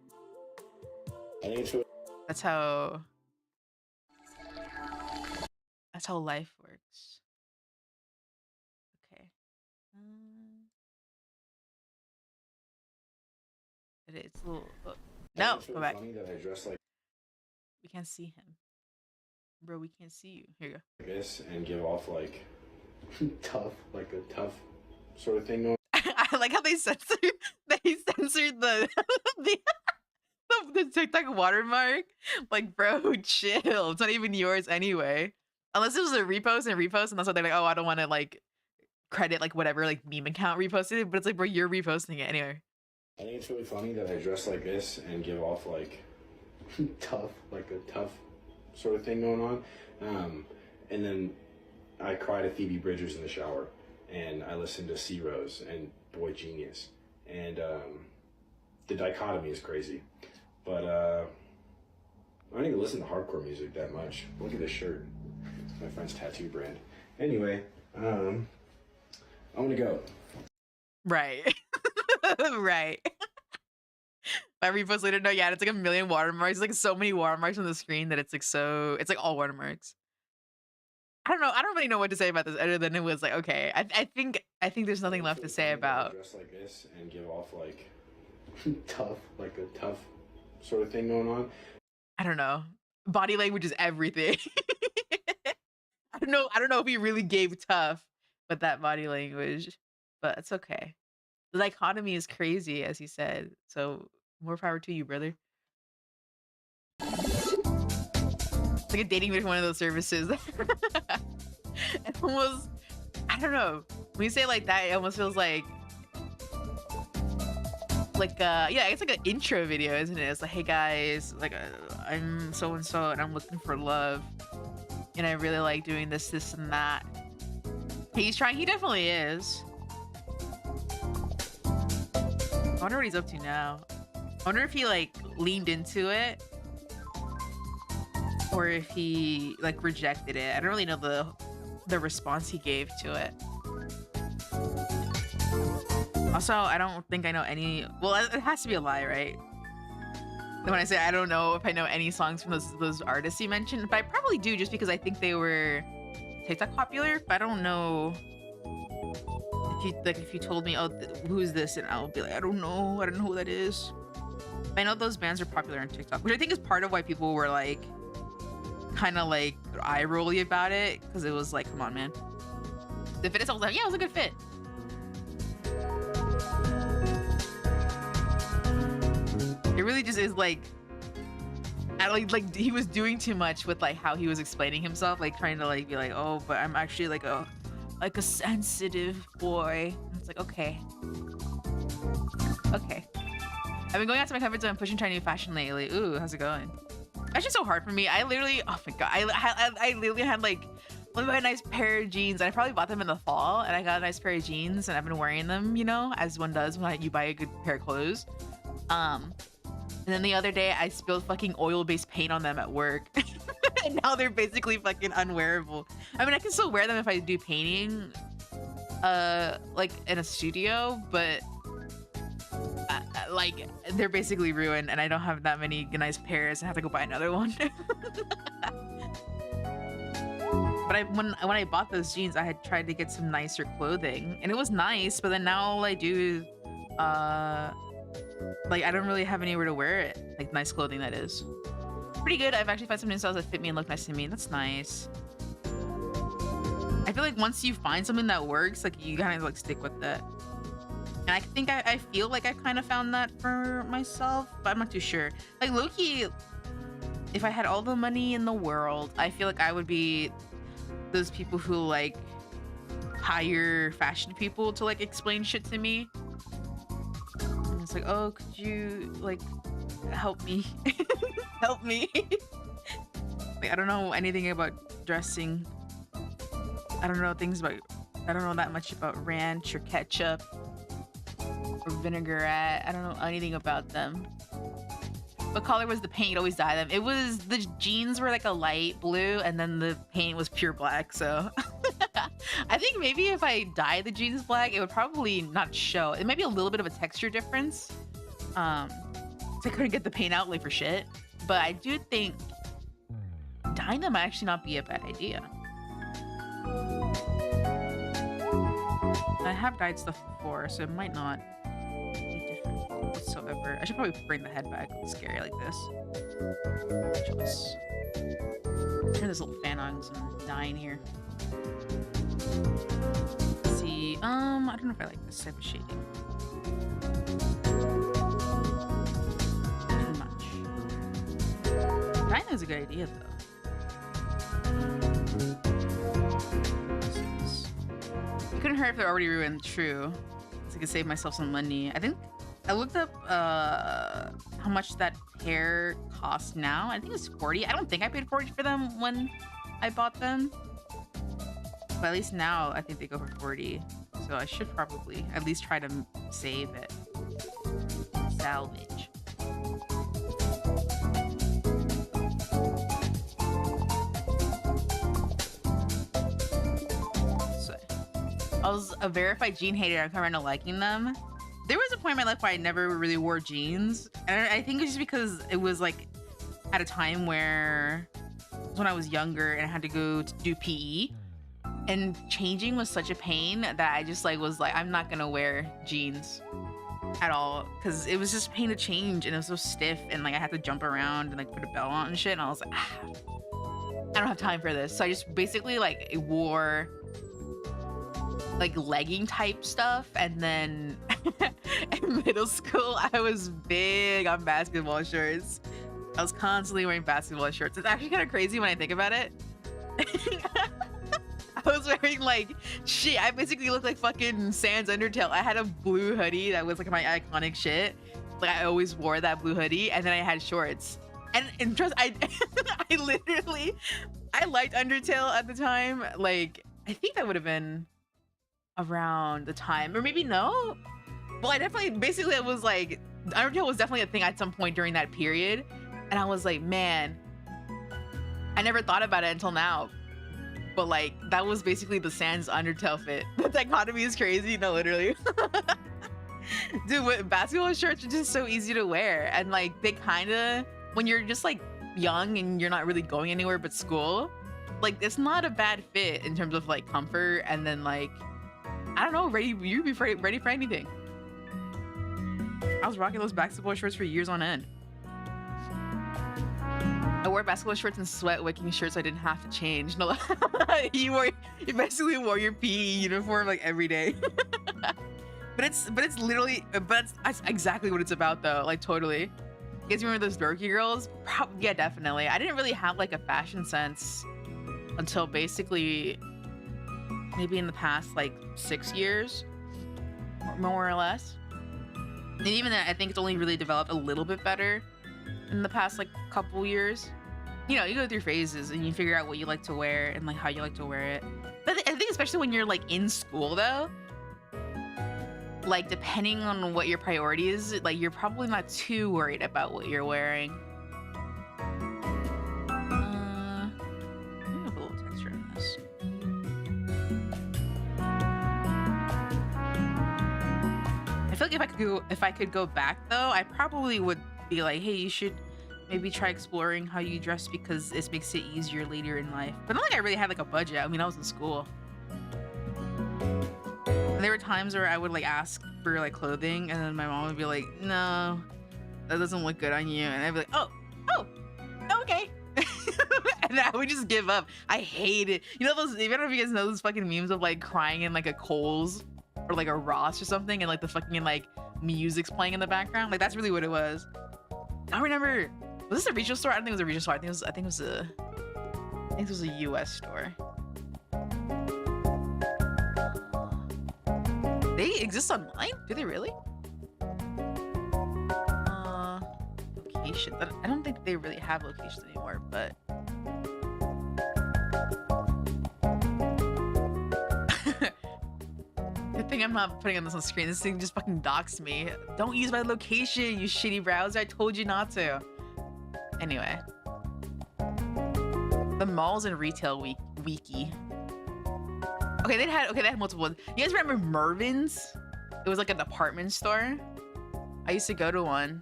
That's how life works. Okay. It's a little. No, go back. Funny that I dress like. We can't see him, bro. We can't see you. Here you go. This and give off like tough, like a tough sort of thing going. I like how they censored the the TikTok watermark. Like, bro, chill. It's not even yours anyway. Unless it was a repost, and that's why they're like, oh, I don't want to like credit like whatever like meme account reposted it, but it's like, bro, you're reposting it anyway. I think it's really funny that I dress like this and give off like tough, like a tough sort of thing going on. And then I cry to Phoebe Bridgers in the shower, and I listen to C Rose and Boy Genius, and the dichotomy is crazy. But I don't even listen to hardcore music that much. Look at this shirt. It's my friend's tattoo brand. Anyway, I'm gonna go. Right. Right. My repost later, no, yeah, it's like a million watermarks. It's like so many watermarks on the screen that it's like all watermarks. I don't know. I don't really know what to say about this other than it was like, okay. I think there's nothing left to say about. Dress like this and give off like tough, like a tough sort of thing going on. I don't know. Body language is everything. I don't know if he really gave tough, with that body language, but it's okay. The dichotomy is crazy, as you said. So more power to you, brother. It's like a dating with one of those services. It almost, I don't know. When you say it like that, it almost feels like yeah, it's like an intro video, isn't it? It's like, hey guys, like I'm so and so, and I'm looking for love, and I really like doing this, this, and that. He's trying. He definitely is. I wonder what he's up to now. I wonder if he like leaned into it or if he like rejected it. I don't really know the response he gave to it. Also, I don't think I know any. Well, it has to be a lie, right? When I say I don't know if I know any songs from those artists you mentioned, but I probably do just because I think they were TikTok popular. But I don't know if you told me, oh, who's this, and I'll be like, I don't know who that is. But I know those bands are popular on TikTok, which I think is part of why people were like, kind of like eye rolly about it, because it was like, come on, man. The fit itself was like, yeah, it was a good fit. It really just is like, I like he was doing too much with like how he was explaining himself, like trying to like be like, oh, but I'm actually like a sensitive boy. And it's like, okay. I've been going out to my comfort zone and pushing trying new fashion lately. Ooh, how's it going? That's just so hard for me. I literally, oh my god, I literally had like a nice pair of jeans. I probably bought them in the fall, and I got a nice pair of jeans, and I've been wearing them, you know, as one does when you buy a good pair of clothes. And then the other day, I spilled fucking oil-based paint on them at work. And now they're basically fucking unwearable. I mean, I can still wear them if I do painting, like in a studio, but like they're basically ruined, and I don't have that many nice pairs. I have to go buy another one. But when I bought those jeans, I had tried to get some nicer clothing, and it was nice. But then now all I do, like I don't really have anywhere to wear it. Like nice clothing, that is. Pretty good. I've actually found some new styles that fit me and look nice to me. That's nice. I feel like once you find something that works, like you kind of like stick with it. And I think I feel like I kind of found that for myself, but I'm not too sure. Like low-key, if I had all the money in the world, I feel like I would be those people who like hire fashion people to like explain shit to me. And it's like, oh, could you like help me? Help me. Like, I don't know anything about dressing. I don't know that much about ranch or ketchup or vinaigrette. I don't know anything about them. What color was the paint? Always dye them. It was, the jeans were like a light blue, and then the paint was pure black. So I think maybe if I dye the jeans black, it would probably not show. It might be a little bit of a texture difference. So I couldn't get the paint out like for shit. But I do think dyeing them might actually not be a bad idea. I have dyed stuff before, so it might not be different whatsoever. I should probably bring the head back. It's scary like this. Just turn this little fan on because I'm dying here. Let's see. I don't know if I like this type of shading. Too much. Dyeing is a good idea though. It couldn't hurt if they're already ruined. True. So I could save myself some money. I think I looked up how much that pair costs now. I think it's 40. I don't think I paid 40 for them when I bought them. But at least now I think they go for 40. So I should probably at least try to save it. Salvage. I was a verified jean hater. I'm kind of liking them. There was a point in my life where I never really wore jeans. And I think it's just because it was like at a time where when I was younger and I had to go to do PE, and changing was such a pain that I just like was like, I'm not gonna wear jeans at all, because it was just a pain to change and it was so stiff, and like I had to jump around and like put a belt on and shit, and I was like, I don't have time for this. So I just basically like wore like legging type stuff. And then in middle school, I was big on basketball shorts. I was constantly wearing basketball shorts. It's actually kind of crazy when I think about it. I was wearing like shit. I basically looked like fucking Sans Undertale. I had a blue hoodie that was like my iconic shit. Like I always wore that blue hoodie, and then I had shorts. And trust, I I liked Undertale at the time. Like I think that would have been around the time, or maybe no. Well, I definitely basically it was like Undertale was definitely a thing at some point during that period, and I was like, man, I never thought about it until now. But like that was basically the Sans Undertale fit. The dichotomy is crazy. No, literally. Dude, basketball shorts are just so easy to wear, and like they kind of, when you're just like young and you're not really going anywhere but school, like it's not a bad fit in terms of like comfort, and then like I don't know, you'd be ready for anything. I was rocking those basketball shorts for years on end. I wore basketball shorts and sweat wicking shirts so I didn't have to change. No, you basically wore your PE uniform like every day. but it's literally, that's exactly what it's about though. Like totally. You guys remember those dorky girls? Yeah, definitely. I didn't really have like a fashion sense until basically maybe in the past like 6 years, more or less. And even then, I think it's only really developed a little bit better in the past like couple years. You know, you go through phases and you figure out what you like to wear and like how you like to wear it. But I think especially when you're like in school though, like depending on what your priority is, like you're probably not too worried about what you're wearing. Let me put a little texture in this. I feel like if I could go back though, I probably would be like, hey, you should maybe try exploring how you dress because it makes it easier later in life. But not like I really had like a budget. I mean, I was in school. And there were times where I would like ask for like clothing, and then my mom would be like, no, that doesn't look good on you. And I'd be like, oh, okay. And I would just give up. I hate it. You know those, I don't know if you guys know those fucking memes of like crying in like a Kohl's or like a Ross or something, and like the fucking like music's playing in the background. Like that's really what it was. I remember, was this a regional store? I don't think it was a regional store. I think it was a US store. They exist online? Do they really? Location. I don't think they really have locations anymore, but good thing I'm not putting on this on screen. This thing just fucking doxed me. Don't use my location, you shitty browser. I told you not to. Anyway. The malls and retail wiki. Okay, they had multiple ones. You guys remember Mervin's? It was like a department store. I used to go to one,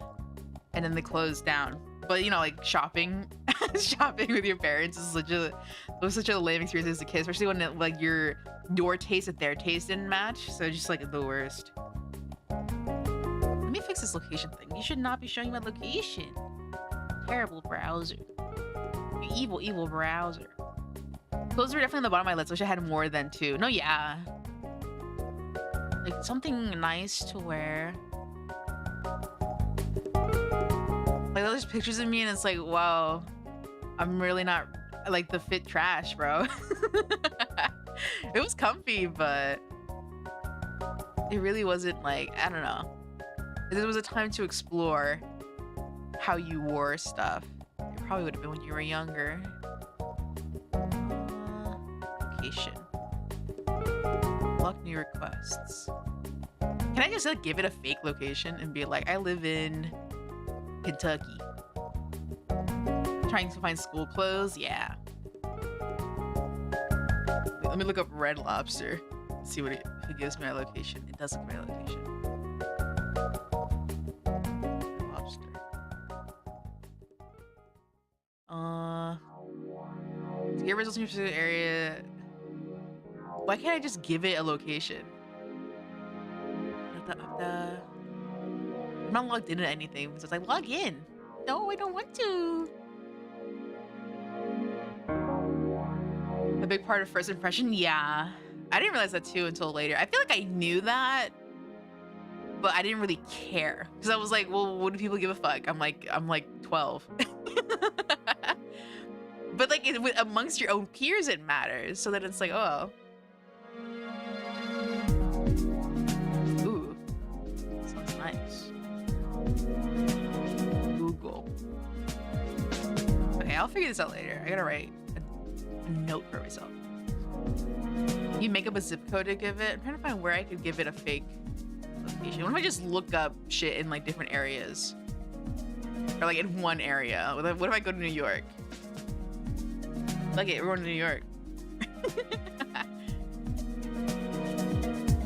and then they closed down. But you know, like shopping, shopping with your parents is such a lame experience as a kid, especially when it, like your taste and their taste didn't match. So just like the worst. Let me fix this location thing. You should not be showing my location. Terrible browser. You evil browser. Those were definitely on the bottom of my list. Wish I had more than 2. No, yeah. Like something nice to wear. Like there's pictures of me and it's like, wow, I'm really not like the fit trash, bro. It was comfy, but it really wasn't like, I don't know. There was a time to explore how you wore stuff. It probably would have been when you were younger. Location. Block new requests. Can I just like give it a fake location and be like, I live in Kentucky. Trying to find school clothes? Yeah. Wait, let me look up Red Lobster. See what it gives me my location. It does look my location. Lobster. To get results in your specific area. Why can't I just give it a location? I'm not logged into anything, so it's like, log in. No, I don't want to. A big part of first impression? Yeah. I didn't realize that too until later. I feel like I knew that, but I didn't really care because I was like, well, what do people give a fuck? I'm like 12. But like amongst your own peers, it matters. So then it's like, oh, ooh, sounds nice. Google. Okay, I'll figure this out later. I gotta write a note for myself. You make up a zip code to give it. I'm trying to find where I could give it a fake location. What if I just look up shit in like different areas? Or like in one area? What if I go to New York? Like it, we're going to New York.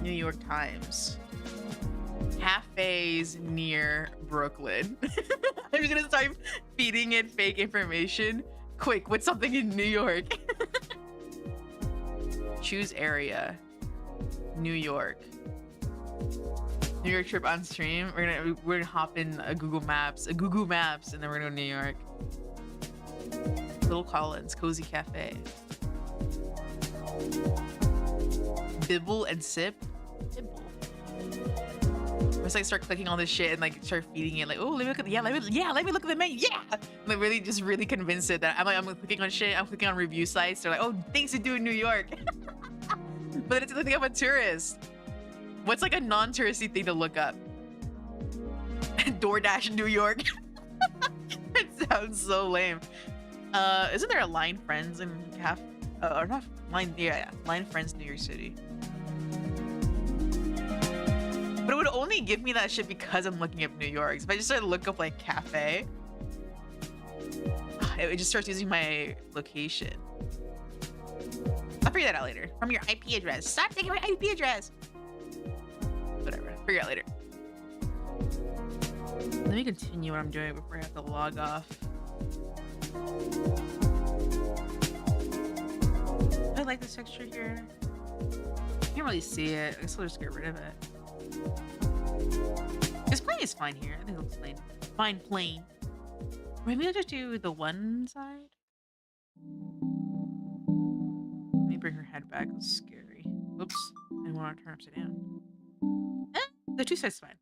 New York Times. Cafes near Brooklyn. I'm just gonna start feeding it fake information. Quick, what's something in New York? Choose area. New York. New York trip on stream. We're gonna hop in a Google Maps, and then we're gonna go to New York. Little Collins, Cozy Cafe. Bibble and sip. Bibble. I just like start clicking all this shit and like start feeding it. Like, oh, let me look at let me look at the menu. Yeah, I'm like really just really convinced it that I'm clicking on shit. I'm clicking on review sites. They're like, oh, things to do in New York. But it's looking up a tourist. What's like a non-touristy thing to look up? DoorDash New York. It sounds so lame. Isn't there a Line Friends in or not Line? Yeah, Line Friends New York City. But it would only give me that shit because I'm looking up New York. So if I just started to look up like cafe, it just starts using my location. I'll figure that out later. From your IP address. Stop taking my IP address. Whatever. Figure it out later. Let me continue what I'm doing before I have to log off. I like this texture here. Can't really see it. I guess I'll just get rid of it. This plane is fine here. I think it looks plain. Fine plane. Maybe I'll just do the one side. Let me bring her head back. That's scary. Oops. I didn't want to turn upside down. The two sides fine.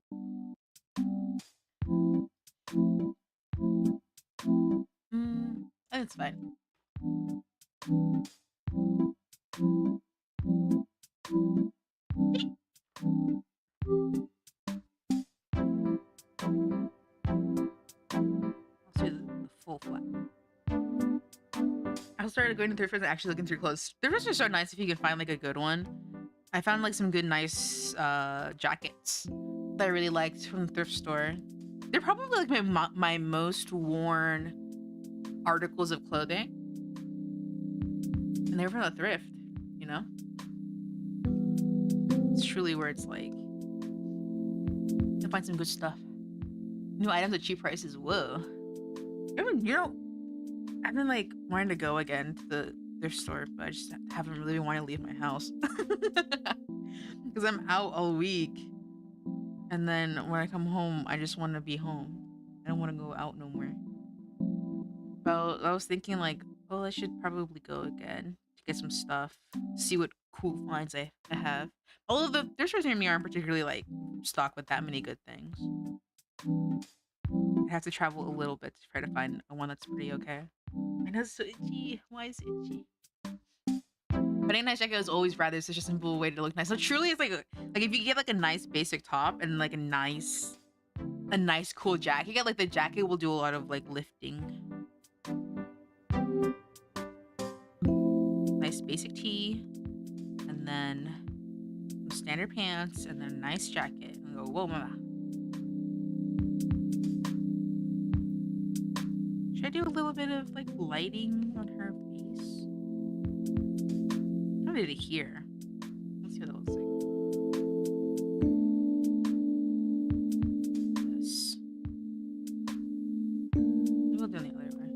It's fine. Let's do the full flat. I started going to thrift stores and actually looking through clothes. Thrift stores are so nice if you can find like a good one. I found like some good nice jackets that I really liked from the thrift store. They're probably like my most worn articles of clothing. And they were from the thrift, you know? It's truly where it's like you'll find some good stuff. New items at cheap prices. Whoa. I've been like wanting to go again to the thrift store, but I just haven't really been wanting to leave my house. Because I'm out all week. And then when I come home, I just want to be home. I don't want to go out no more. But I was thinking like, oh, I should probably go again to get some stuff, see what cool finds I have. All of the thrift stores near me aren't particularly like stocked with that many good things. I have to travel a little bit to try to find one that's pretty okay. I know it's so itchy. Why is it itchy? But a nice jacket is always rather such a simple way to look nice. So truly, it's like if you get like a nice basic top and like a nice cool jacket. You get like the jacket will do a lot of like lifting. Nice basic tee, and then some standard pants, and then a nice jacket. And go, whoa, mama. Should I do a little bit of like lighting on her face? I did it here. Let's see what that looks like. This. Maybe we'll do it the other way.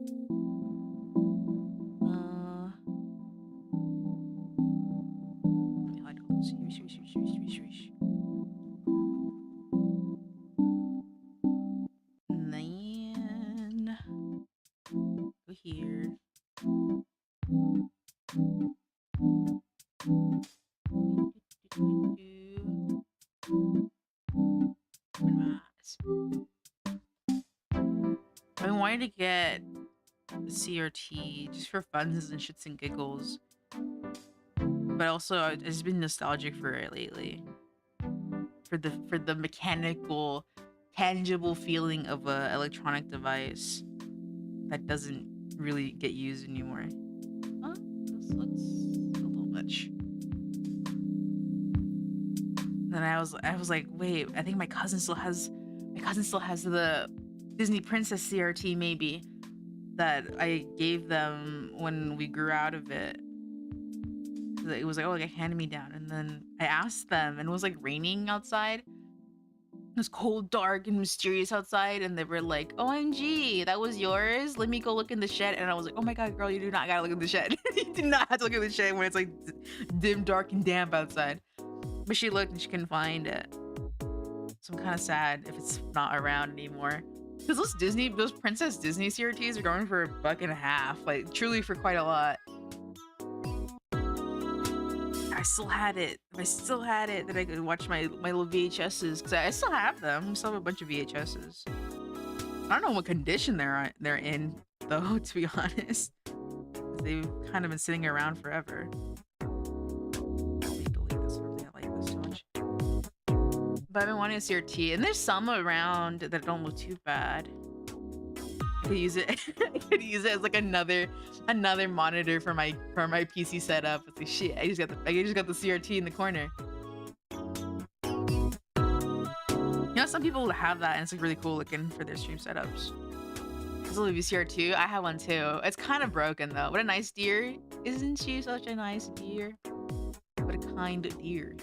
And then go here. I've been wanting to get a CRT just for funs and shits and giggles, but also I've just been nostalgic for it lately. For the mechanical, tangible feeling of a electronic device that doesn't really get used anymore. Oh, this looks a little much. Then I was like, wait, I think my cousin still has the Disney Princess CRT maybe that I gave them when we grew out of it. It was like, oh, like a hand me down, and then I asked them, and it was like raining outside. It was cold, dark, and mysterious outside, and they were like, "OMG, that was yours? Let me go look in the shed." And I was like, "Oh my god, girl, you do not gotta look in the shed. You do not have to look in the shed when it's like dim, dark, and damp outside." But she looked and she couldn't find it. So I'm kind of sad if it's not around anymore. Because those Princess Disney CRTs are going for $1.50, like truly for quite a lot. I still had it. If I still had it, then I could watch my little VHSs, because I still have them. I still have a bunch of VHSs. I don't know what condition they're in, though, to be honest. They've kind of been sitting around forever. Let me delete this. I like this so much. But I've been wanting a CRT, and there's some around that don't look too bad. I could use it. I could use it as like another monitor for my PC setup. It's like shit. I just got the CRT in the corner. You know, some people have that, and it's like really cool looking for their stream setups. This will be CR2. I have one too. It's kind of broken though. What a nice deer! Isn't she such a nice deer? What a kind deer.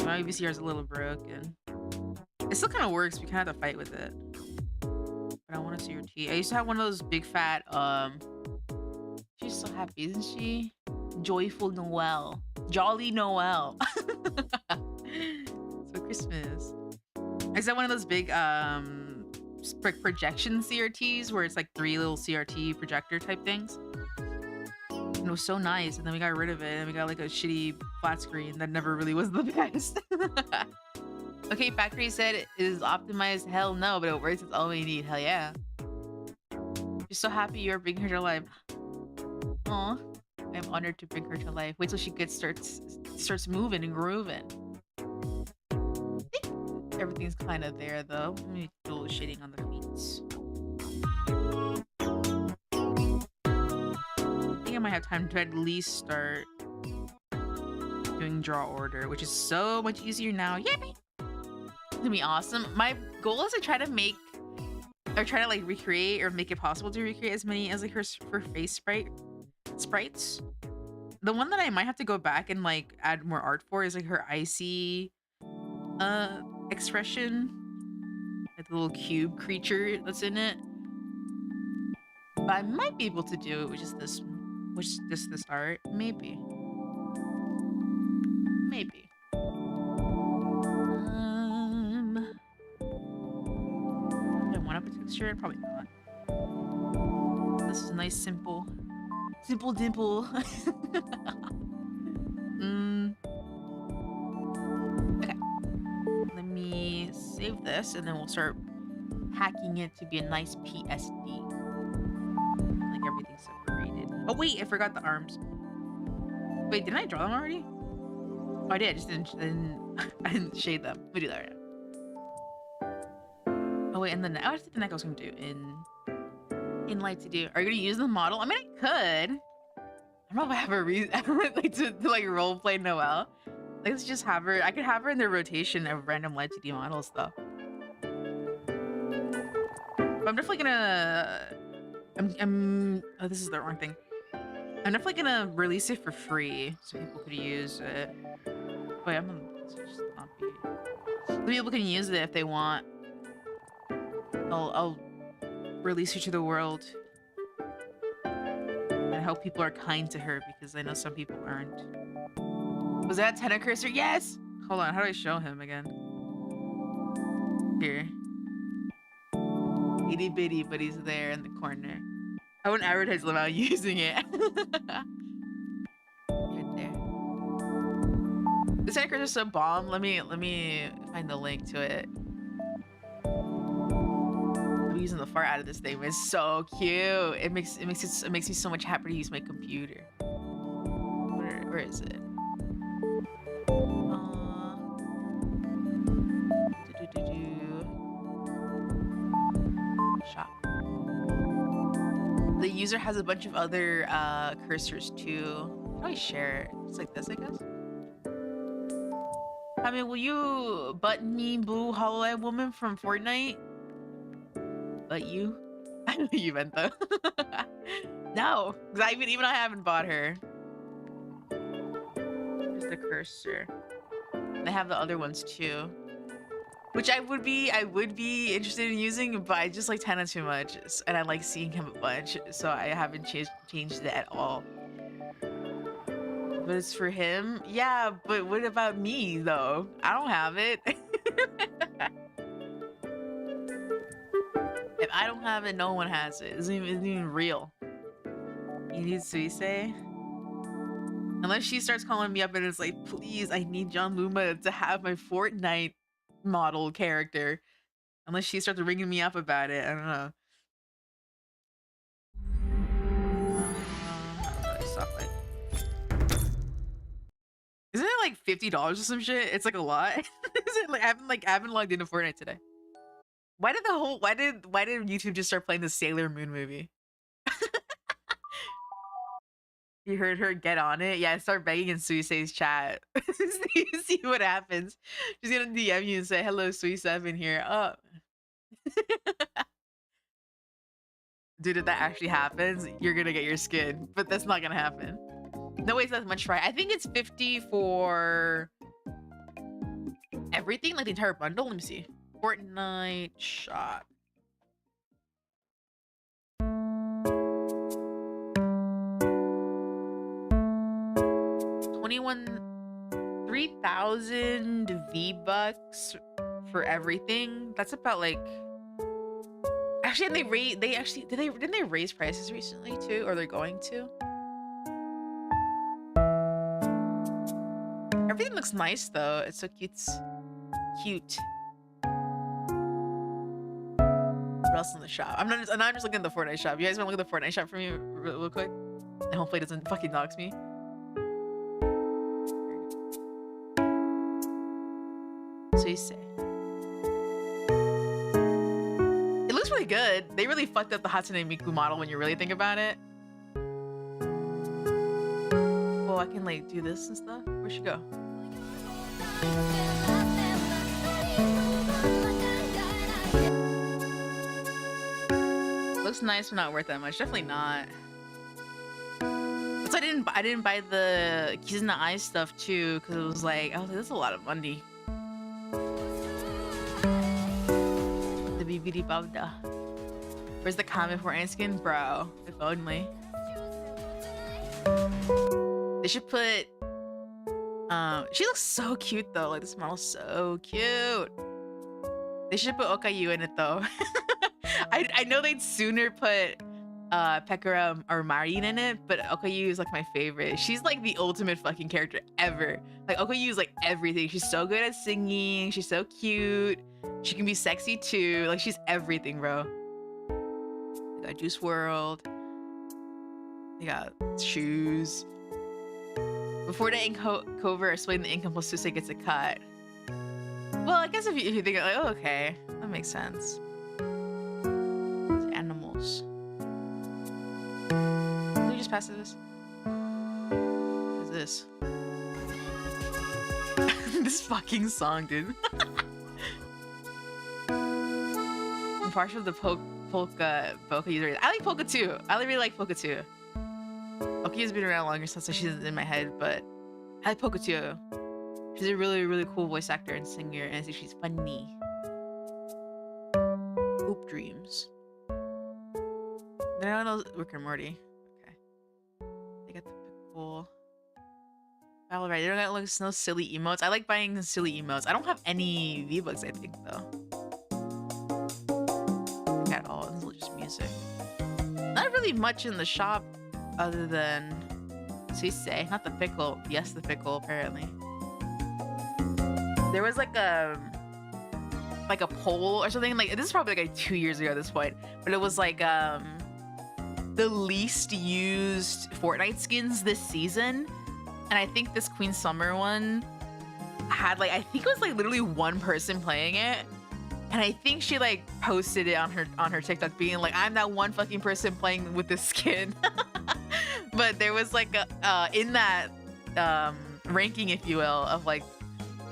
My VCR is a little broken. It still kind of works, but you kind of have to fight with it. But I want a CRT. I used to have one of those big fat, she's so happy, isn't she? Joyful Noelle. Jolly Noelle. So Christmas. I used to have one of those big, projection CRTs where it's like 3 little CRT projector type things. And it was so nice, and then we got rid of it, and we got like a shitty flat screen that never really was the best. Okay, Factory said it is optimized. Hell no, but it works. It's all we need. Hell yeah. Just so happy you're bringing her to life. Aw, I'm honored to bring her to life. Wait till she starts moving and grooving. I think everything's kind of there though. Let me do a little shading on the feet. I think I might have time to at least start doing draw order, which is so much easier now. Yippee! It's gonna be awesome. My goal is to try to make, or try to like recreate, or make it possible to recreate as many as like her face sprites. The one that I might have to go back and like add more art for is like her icy expression, like the little cube creature that's in it. But I might be able to do it with just this art. Maybe. Do I want up a texture? Probably not. This is nice, simple dimple. Okay. Let me save this, and then we'll start hacking it to be a nice PSD. Like everything's separated. Oh wait, I forgot the arms. Wait, didn't I draw them already? Oh, I did. I just didn't I didn't shade them. We do that right now. Oh wait, and the neck. Oh, I think the neck I was gonna do in Live2D. Are you gonna use the model? I mean, I could. I don't know if I have a reason like to like role play Noelle. Like, let's just have her. I could have her in the rotation of random Live2D models though. But I'm definitely gonna. Oh, this is the wrong thing. I'm definitely gonna release it for free so people could use it. Wait, I'm gonna just not be. So people can use it if they want. I'll release her to the world. And I hope people are kind to her, because I know some people aren't. Was that Tenna cursor? Yes! Hold on, how do I show him again? Here. Itty bitty, but he's there in the corner. I wouldn't advertise about using it. Right there. This anchor is so bomb. Let me find the link to it. I'm using the fart out of this thing, but it's so cute. It makes me so much happier to use my computer. Where is it? Shop. The user has a bunch of other cursors too. How do I share it? It's like this, I guess. I mean, will you butt me, blue hollow woman from Fortnite? But you? I know you meant though. No, because even I haven't bought her. Just the cursor. They have the other ones too, which I would be interested in using, but I just like Tana too much, and I like seeing him a bunch, so I haven't changed it at all. But it's for him, yeah. But what about me though? I don't have it. If I don't have it, no one has it. It's isn't even real. You need Suisei? Unless she starts calling me up and it's like, please, I need John Luma to have my Fortnite model character. Unless she starts ringing me up about it, I don't know. Isn't it like $50 or some shit? It's like a lot. Is it like I haven't logged into Fortnite today. Why did YouTube just start playing the Sailor Moon movie? You heard her get on it? Yeah, start begging in Suisei's chat. see what happens. She's gonna DM you and say, hello, Suisei, I've been here. Oh. Dude, if that actually happens, you're gonna get your skin. But that's not gonna happen. No way it's that much, right? I think it's 50 for everything, like the entire bundle. Let me see. Fortnite shop. $3,000 V-Bucks for everything. That's about like, actually, and didn't they raise prices recently too, or they're going to? Everything looks nice though. It's so cute. Cute. What else in the shop? I'm not just looking at the Fortnite shop. You guys want to look at the Fortnite shop for me real quick? And hopefully it doesn't fucking dox me. So you say. It looks really good. They really fucked up the Hatsune Miku model when you really think about it. Well, I can like do this and stuff. Where'd she go? Looks nice, but not worth that much. Definitely not. So I didn't buy the Keys in the Eyes stuff too, because it was like, that's a lot of money. The BBD Bavda. Where's the comment for skin, bro? If only. They should put. She looks so cute though. Like this model's so cute. They should put Okayu in it though. I know they'd sooner put Pekora or Marin in it, but Okayu is like my favorite. She's like the ultimate fucking character ever. Like Okayu is like everything. She's so good at singing. She's so cute. She can be sexy too. Like she's everything, bro. They got Juice World. They got shoes. Before the ink cover, explain the income plus Suisei gets a cut. Well, I guess if you think like, oh, okay, that makes sense. It's animals. Can we just pass this? What is this? This fucking song, dude. I'm partial to Polka user. I like Polka too. I really like Polka too. Oki's been around longer, so she's in my head, but I like Polka too. She's a really, really cool voice actor and singer, and I think she's funny. Hoop Dreams. Then I don't know Rick and Morty. Okay. They got the pickle. All right, they're gonna look no silly emotes. I like buying silly emotes. I don't have any V-Bucks, I think, though. At all. This is just music. Not really much in the shop other than Suisei. Not the pickle. Yes, the pickle, apparently. There was like a poll or something. Like this is probably like 2 years ago at this point, but it was like the least used Fortnite skins this season, and I think this Queen Summer one had like, I think it was like literally one person playing it, and I think she like posted it on her TikTok being like, I'm that one fucking person playing with this skin. But there was like a in that ranking, if you will, of like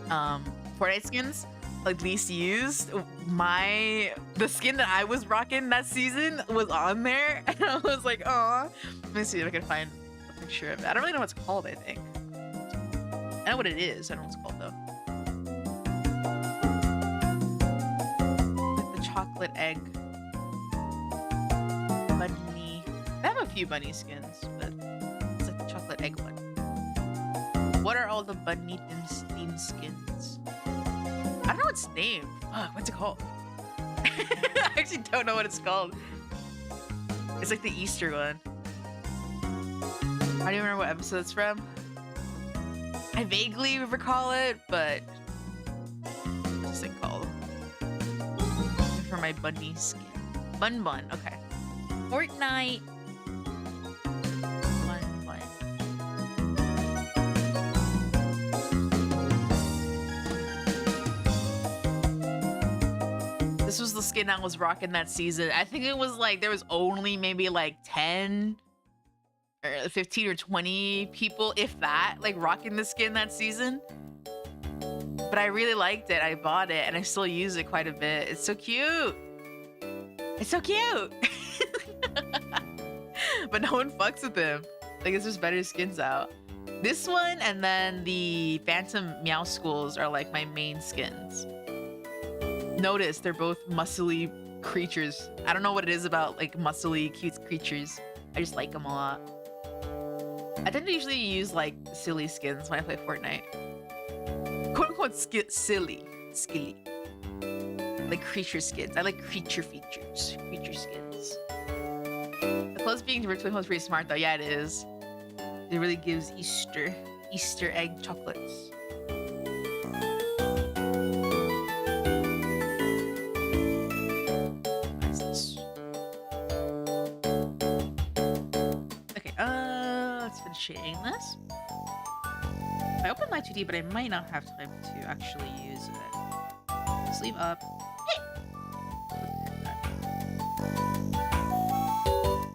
Fortnite skins like least used, the skin that I was rocking that season was on there, and I was like, aw. Let me see if I can find a picture of it. I don't really know what it's called. I think I know what it is. I don't know what it's called though. Like the chocolate egg bunny. I have a few bunny skins, but it's like the chocolate egg one. What are all the bunny theme skins? I don't know its name. Fuck, what's it called? I actually don't know what it's called. It's like the Easter one. I don't even remember what episode it's from. I vaguely recall it, but what's it called? For my bunny skin. Bun. Okay. Fortnite. Bun. This was the skin I was rocking that season. I think it was like there was only maybe like 10 or 15 or 20 people, if that, like rocking the skin that season. But I really liked it. I bought it and I still use it quite a bit. It's so cute. It's so cute. But no one fucks with them. Like, there's just better skins out. This one and then the Phantom MEOW schools are like my main skins. Notice they're both muscly creatures. I don't know what it is about like muscly, cute creatures. I just like them a lot. I tend to usually use like silly skins when I play Fortnite. Quote unquote silly. Like creature skins. I like creature features. Creature skins. The clothes being virtually close pretty smart though. Yeah, it is. It really gives Easter egg chocolates. Let's finish shading this. I opened Live2D, but I might not have time to actually use it. Sleeve up. Hey!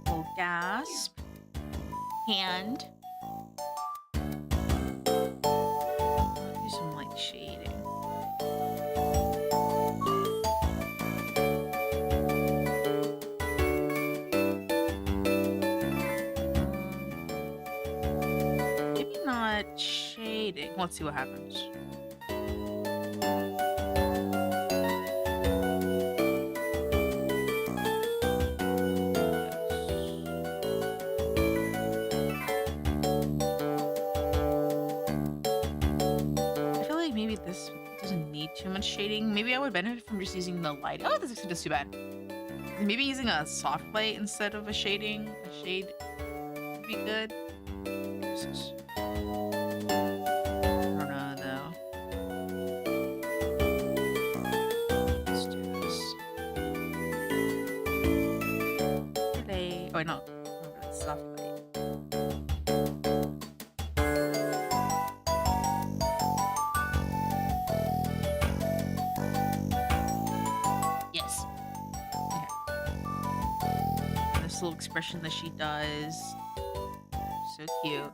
Oh, gasp. Hand. I'll do some light shading. Shading. Let's see what happens. I feel like maybe this doesn't need too much shading. Maybe I would benefit from just using the light. Oh, this isn't too bad. Maybe using a soft light instead of a shade would be good. Oh, no. Soft light. Yes. Okay. This little expression that she does. So cute.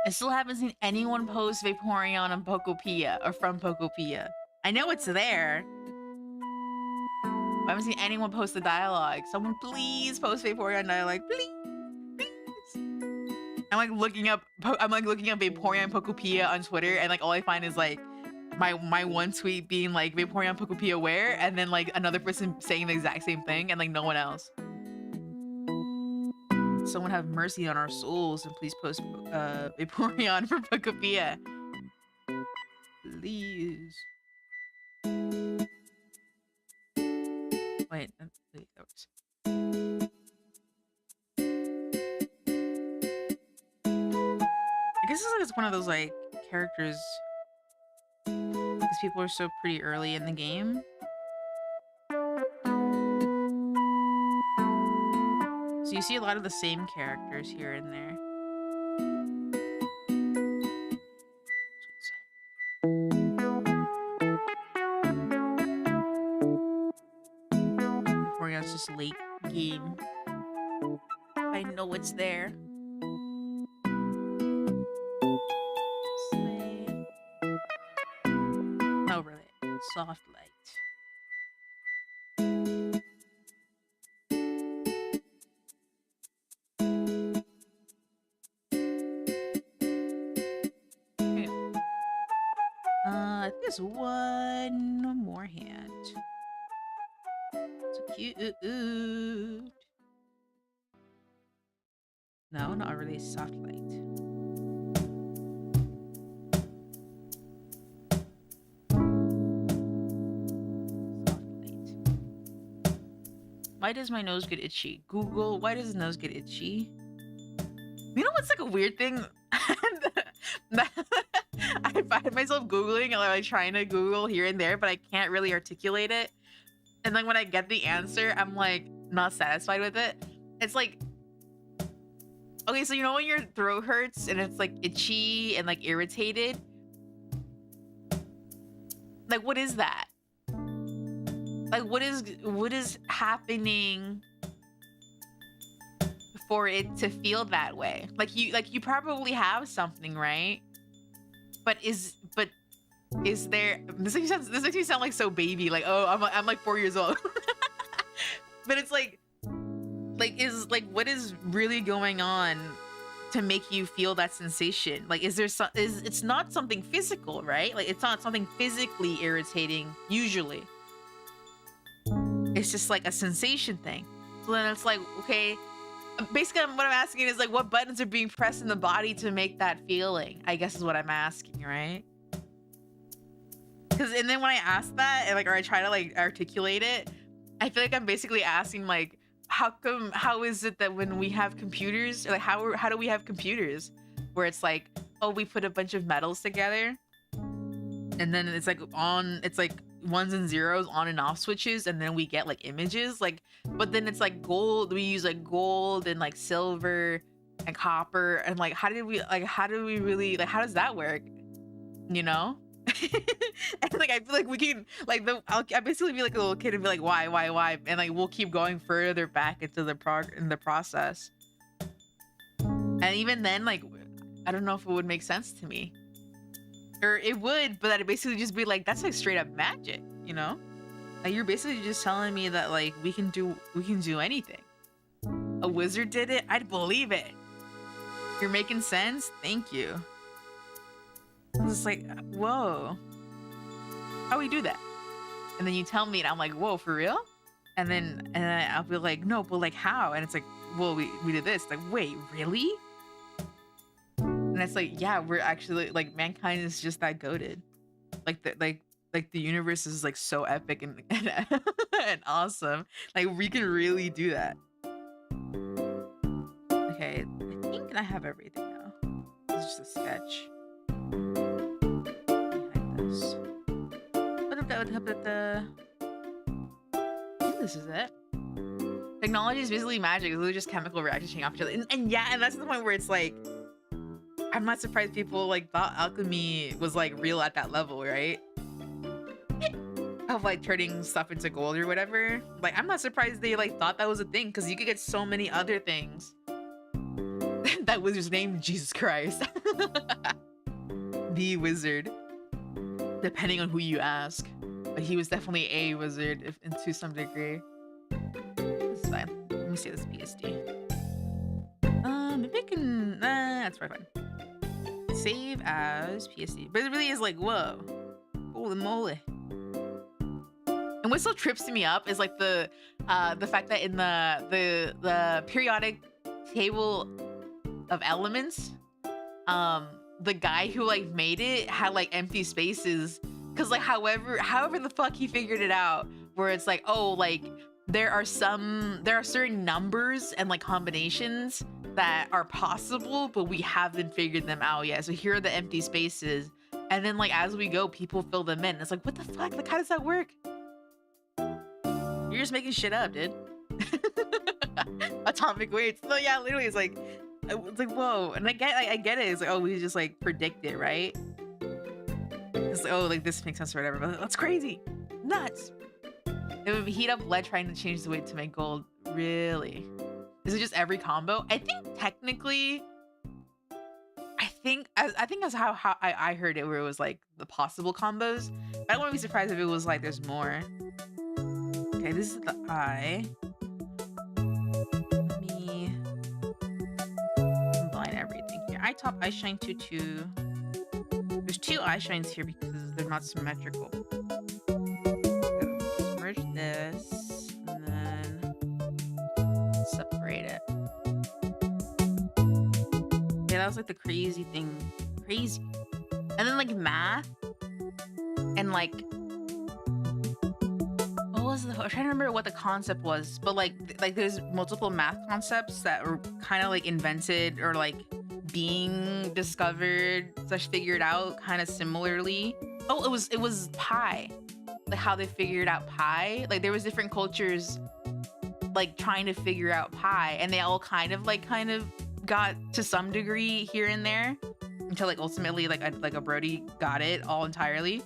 I still haven't seen anyone post Vaporeon on Pokopia or from Pokopia. I know it's there. I haven't seen anyone post the dialogue. Someone please post Vaporeon dialogue, please. I'm like looking up Vaporeon Pokopia on Twitter, and like all I find is like my one tweet being like Vaporeon Pokopia where, and then like another person saying the exact same thing, and like no one else. Someone have mercy on our souls and please post Vaporeon for Pokopia. Please. Wait, that works. I guess it's one of those like characters because people are so pretty early in the game. So you see a lot of the same characters here and there. Vaporeon's just late game. I know it's there. Oh, really? Soft light. Okay. I think there's one more hand. So cute. No, not really. Soft light. Why does my nose get itchy? Google, why does his nose get itchy? You know what's like a weird thing? I find myself Googling or like trying to Google here and there, but I can't really articulate it. And then when I get the answer, I'm like not satisfied with it. It's like, okay, so you know when your throat hurts and it's like itchy and like irritated? Like, what is that? Like, what is happening for it to feel that way? Like you probably have something, right? But is there? This makes me sound like so baby. Like, oh, I'm like 4 years old. But it's like what is really going on to make you feel that sensation? Like, is there it's not something physical, right? Like, it's not something physically irritating usually. It's just like a sensation thing. So then it's like, okay, basically what I'm asking is like, what buttons are being pressed in the body to make that feeling? I guess is what I'm asking, right? And then when I ask that and like, or I try to like articulate it, I feel like I'm basically asking like, how is it that when we have computers, or like how do we have computers where it's like, oh, we put a bunch of metals together and then it's like ones and zeros on and off switches, and then we get like images, like, but then it's like gold, we use like gold and like silver and copper, and like how do we really, like, how does that work, you know? And like I feel like we can like I basically be like a little kid and be like, why, and like we'll keep going further back into the process, and even then, like, I don't know if it would make sense to me. Or it would, but that'd basically just be like, that's like straight up magic, you know? Like, you're basically just telling me that like we can do anything. A wizard did it, I'd believe it. You're making sense? Thank you. I was just like, whoa. How we do that? And then you tell me and I'm like, whoa, for real? And then I'll be like, no, but like how? And it's like, well, we did this. Like, wait, really? And it's like, yeah, we're actually like, mankind is just that goated. Like the universe is like so epic and and awesome. Like, we can really do that. Okay, I think I have everything now. This is just a sketch. Behind this. I think this is it. Technology is basically magic. It's literally just chemical reactions changing off each other. And yeah, and that's the point where it's like, I'm not surprised people like thought alchemy was like real at that level, right? Of like turning stuff into gold or whatever. Like, I'm not surprised they like thought that was a thing, because you could get so many other things. That wizard's name, Jesus Christ. The wizard. Depending on who you ask. But he was definitely a wizard, if to some degree. It's fine. Let me see this PSD. Maybe I can. That's probably fine. Save as PSD. But it really is like, whoa. Holy moly. And what still trips me up is like the fact that in the periodic table of elements, the guy who like made it had like empty spaces, because like however the fuck he figured it out, where it's like, oh, like there are certain numbers and like combinations that are possible, but we haven't figured them out yet. So here are the empty spaces, and then like as we go, people fill them in. It's like, what the fuck? Like, how does that work? You're just making shit up, dude. Atomic weights. No, yeah, literally, it's like whoa. And I get it. It's like, oh, we just like predict it, right? It's like, oh, like this makes sense or whatever. But that's crazy, nuts. It would heat up lead trying to change the weight to make gold. Really? Is it just every combo? I think technically, I think that's how I heard it, where it was like the possible combos. But I wouldn't be surprised if it was like there's more. Okay, this is the eye. Let me combine everything here. Eye top, eye shine 2. There's 2 eye shines here because they're not symmetrical. Just merge this and then separate it. Yeah, that was like the crazy thing. Crazy. And then like math and like, I'm trying to remember what the concept was, but like there's multiple math concepts that were kind of like invented or like being discovered / figured out kind of similarly. Oh, it was pi, like how they figured out pi. Like there was different cultures like trying to figure out pi, and they all kind of got to some degree here and there until like ultimately like a Brody got it all entirely.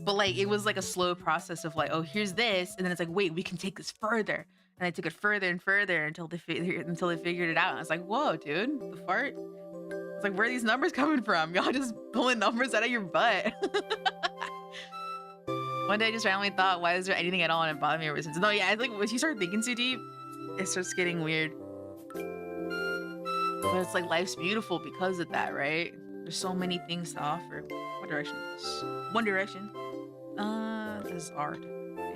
But like it was like a slow process of like, oh, here's this, and then it's like, wait, we can take this further, and I took it further and further until they figured it out. And I was like, whoa, dude, the fart. It's like, where are these numbers coming from? Y'all just pulling numbers out of your butt. One day I just randomly thought, why is there anything at all, and it bothered me ever since. No, yeah, I think once you start thinking too deep, it starts getting weird. But it's like life's beautiful because of that, right? There's so many things to offer. What direction is this? One Direction. This is art. Okay.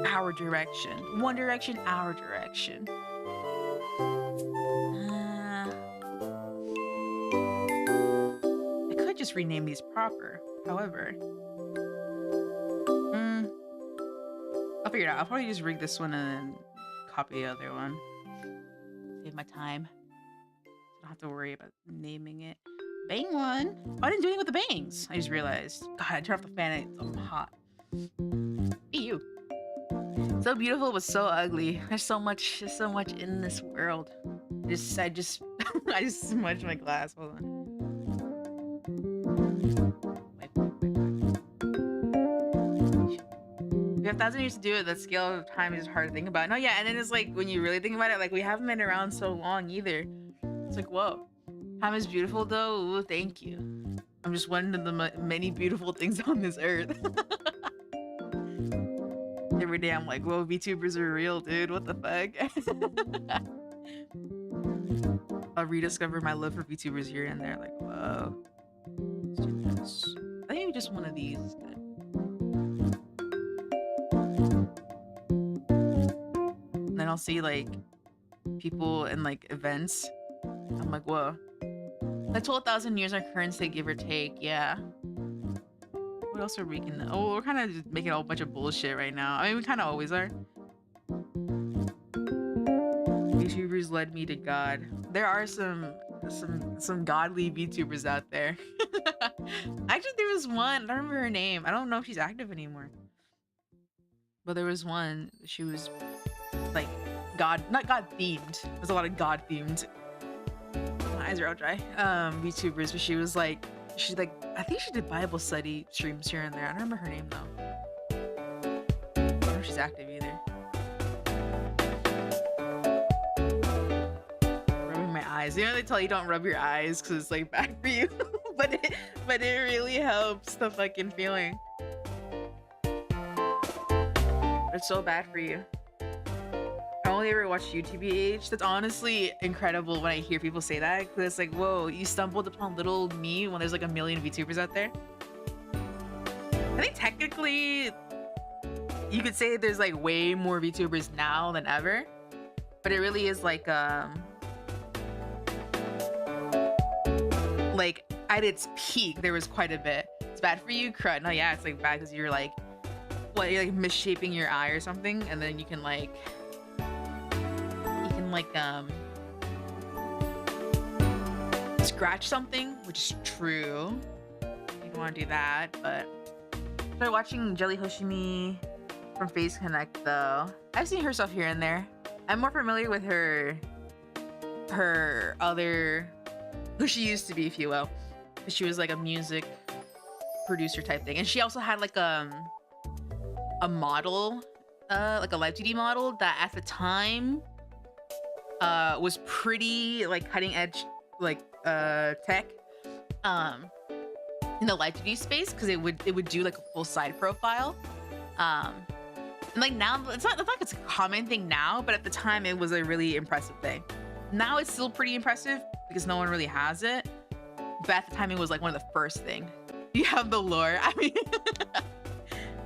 Our direction. One Direction, our direction. I could just rename these proper. However, I'll figure it out. I'll probably just rig this one and then copy the other one. Save my time. I don't have to worry about naming it. Bang one. Oh, I didn't do anything with the bangs. I just realized. God, I turned off the fan and it's hot. Be you. So beautiful but so ugly. There's so much in this world. I just smudged my glass. Hold on. We have 1,000 years to do it. The scale of time is hard to think about. No, yeah, and then it's like when you really think about it, like we haven't been around so long either. It's like, whoa. Time is beautiful though. Ooh, thank you. I'm just one of the many beautiful things on this earth. Every day I'm like, whoa, VTubers are real, dude. What the fuck? I'll rediscover my love for VTubers here and there. Like, whoa. Let's do this. I think just one of these is good. And then I'll see like people in like events. I'm like, whoa. Like 12,000 years our current state, give or take. Yeah. What else are we gonna? Oh, we're kind of just making a whole bunch of bullshit right now. I mean, we kind of always are. VTubers led me to God. There are some godly VTubers out there. Actually, there was one. I don't remember her name. I don't know if she's active anymore. But there was one. She was like not God themed. There's a lot of God themed. My eyes are all dry. VTubers, but she's like, I think she did Bible study streams here and there. I don't remember her name though. I don't know if she's active either. Rubbing my eyes. You know they tell you don't rub your eyes because it's like bad for you, but it really helps the fucking feeling. It's so bad for you. I only ever watched UTBH. That's honestly incredible when I hear people say that, because it's like, whoa, you stumbled upon little me when there's like a million VTubers out there. I think technically you could say there's like way more VTubers now than ever, but it really is like at its peak there was quite a bit. It's bad for you, crud. No, yeah, it's like bad because you're like, what, you're like misshaping your eye or something, and then you can scratch something, which is true. You don't want to do that, but I started watching Jelly Hoshimi from Face Connect though. I've seen her stuff here and there. I'm more familiar with her other, who she used to be, if you will. She was like a music producer type thing, and she also had like a model, like a Live2D model that at the time was pretty like cutting edge, like tech in the Live2D space, because it would do like a full side profile. And like now it's not like it's a common thing now, but at the time it was a really impressive thing. Now it's still pretty impressive because no one really has it, but at the time it was like one of the first thing. You have the lore. I mean,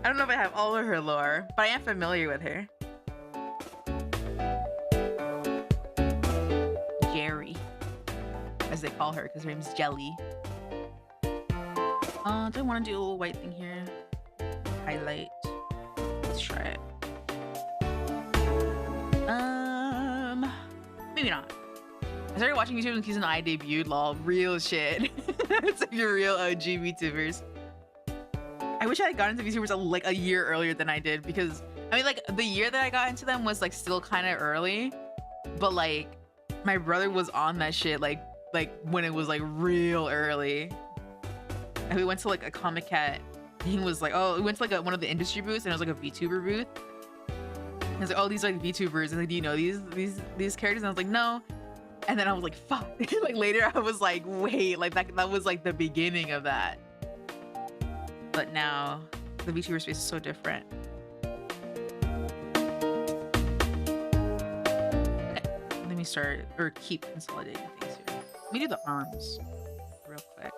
I don't know if I have all of her lore, but I am familiar with her. Jerry, as they call her, because her name's Jelly. Do I want to do a little white thing here? Highlight. Let's try it. Maybe not. I started watching YouTube when Keys and I debuted, lol. Real shit. It's like your real OG VTubers. I wish I had gotten into VTubers like a year earlier than I did, because I mean, like, the year that I got into them was like still kind of early, but like my brother was on that shit like when it was like real early. And we went to like a Comic Cat. He was like, oh, we went to like one of the industry booths, and it was like a VTuber booth. I was like, oh, these are like VTubers, and like, do you know these characters? And I was like, no. And then I was like, fuck. Like later I was like, wait, like that was like the beginning of that. But now the VTuber space is so different. Okay, let me start or keep consolidating things here. Let me do the arms real quick.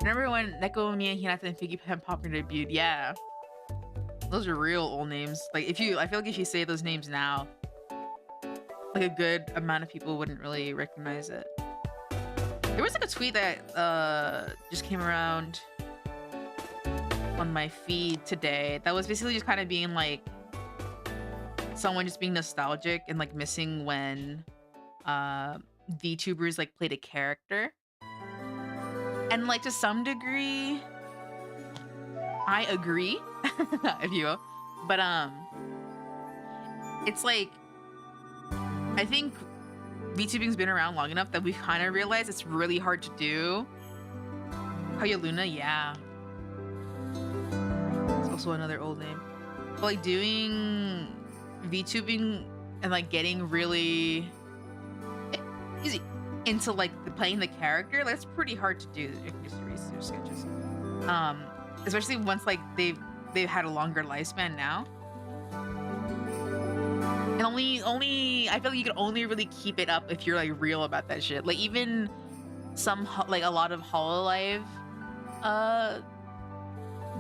Remember when Neko, Mia, Hinata, and Figgy Pen Popper debuted? Yeah. Those are real old names. Like I feel like if you say those names now, like a good amount of people wouldn't really recognize it. There was like a tweet that just came around on my feed today that was basically just kind of being like someone just being nostalgic and like missing when VTubers like played a character. And like to some degree, I agree, if you will. But it's like, I think VTubing's been around long enough that we've kind of realized it's really hard to do. Kaya Luna, yeah. It's also another old name. But like doing VTubing and like getting really easy into like playing the character, that's pretty hard to do. You can just erase your sketches. Especially once like they've had a longer lifespan now. And only I feel like you can only really keep it up if you're like real about that shit. Like even some like a lot of Hololive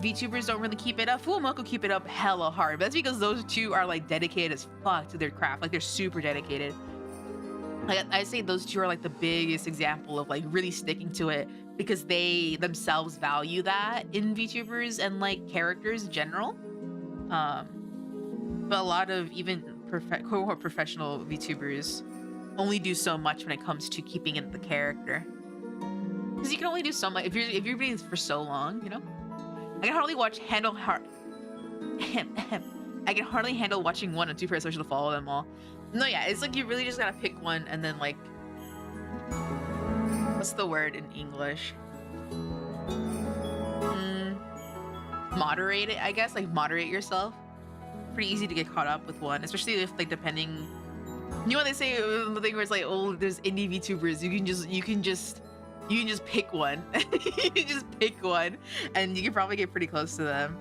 VTubers don't really keep it up. Fuumoku keep it up hella hard, but that's because those two are like dedicated as fuck to their craft. Like they're super dedicated. Like I say those two are like the biggest example of like really sticking to it, because they themselves value that in VTubers and like characters in general. But a lot of even quote-unquote professional VTubers only do so much when it comes to keeping in the character, because you can only do so much if you're doing this for so long, you know. I can hardly I can hardly handle watching one and two pairs, especially to follow them all. No, yeah, it's like you really just gotta pick one and then like, what's the word in English? Moderate it, I guess. Like moderate yourself. Pretty easy to get caught up with one, especially if like depending. You know what they say, the thing where it's like, oh, there's indie VTubers. You can just pick one. You can just pick one, and you can probably get pretty close to them.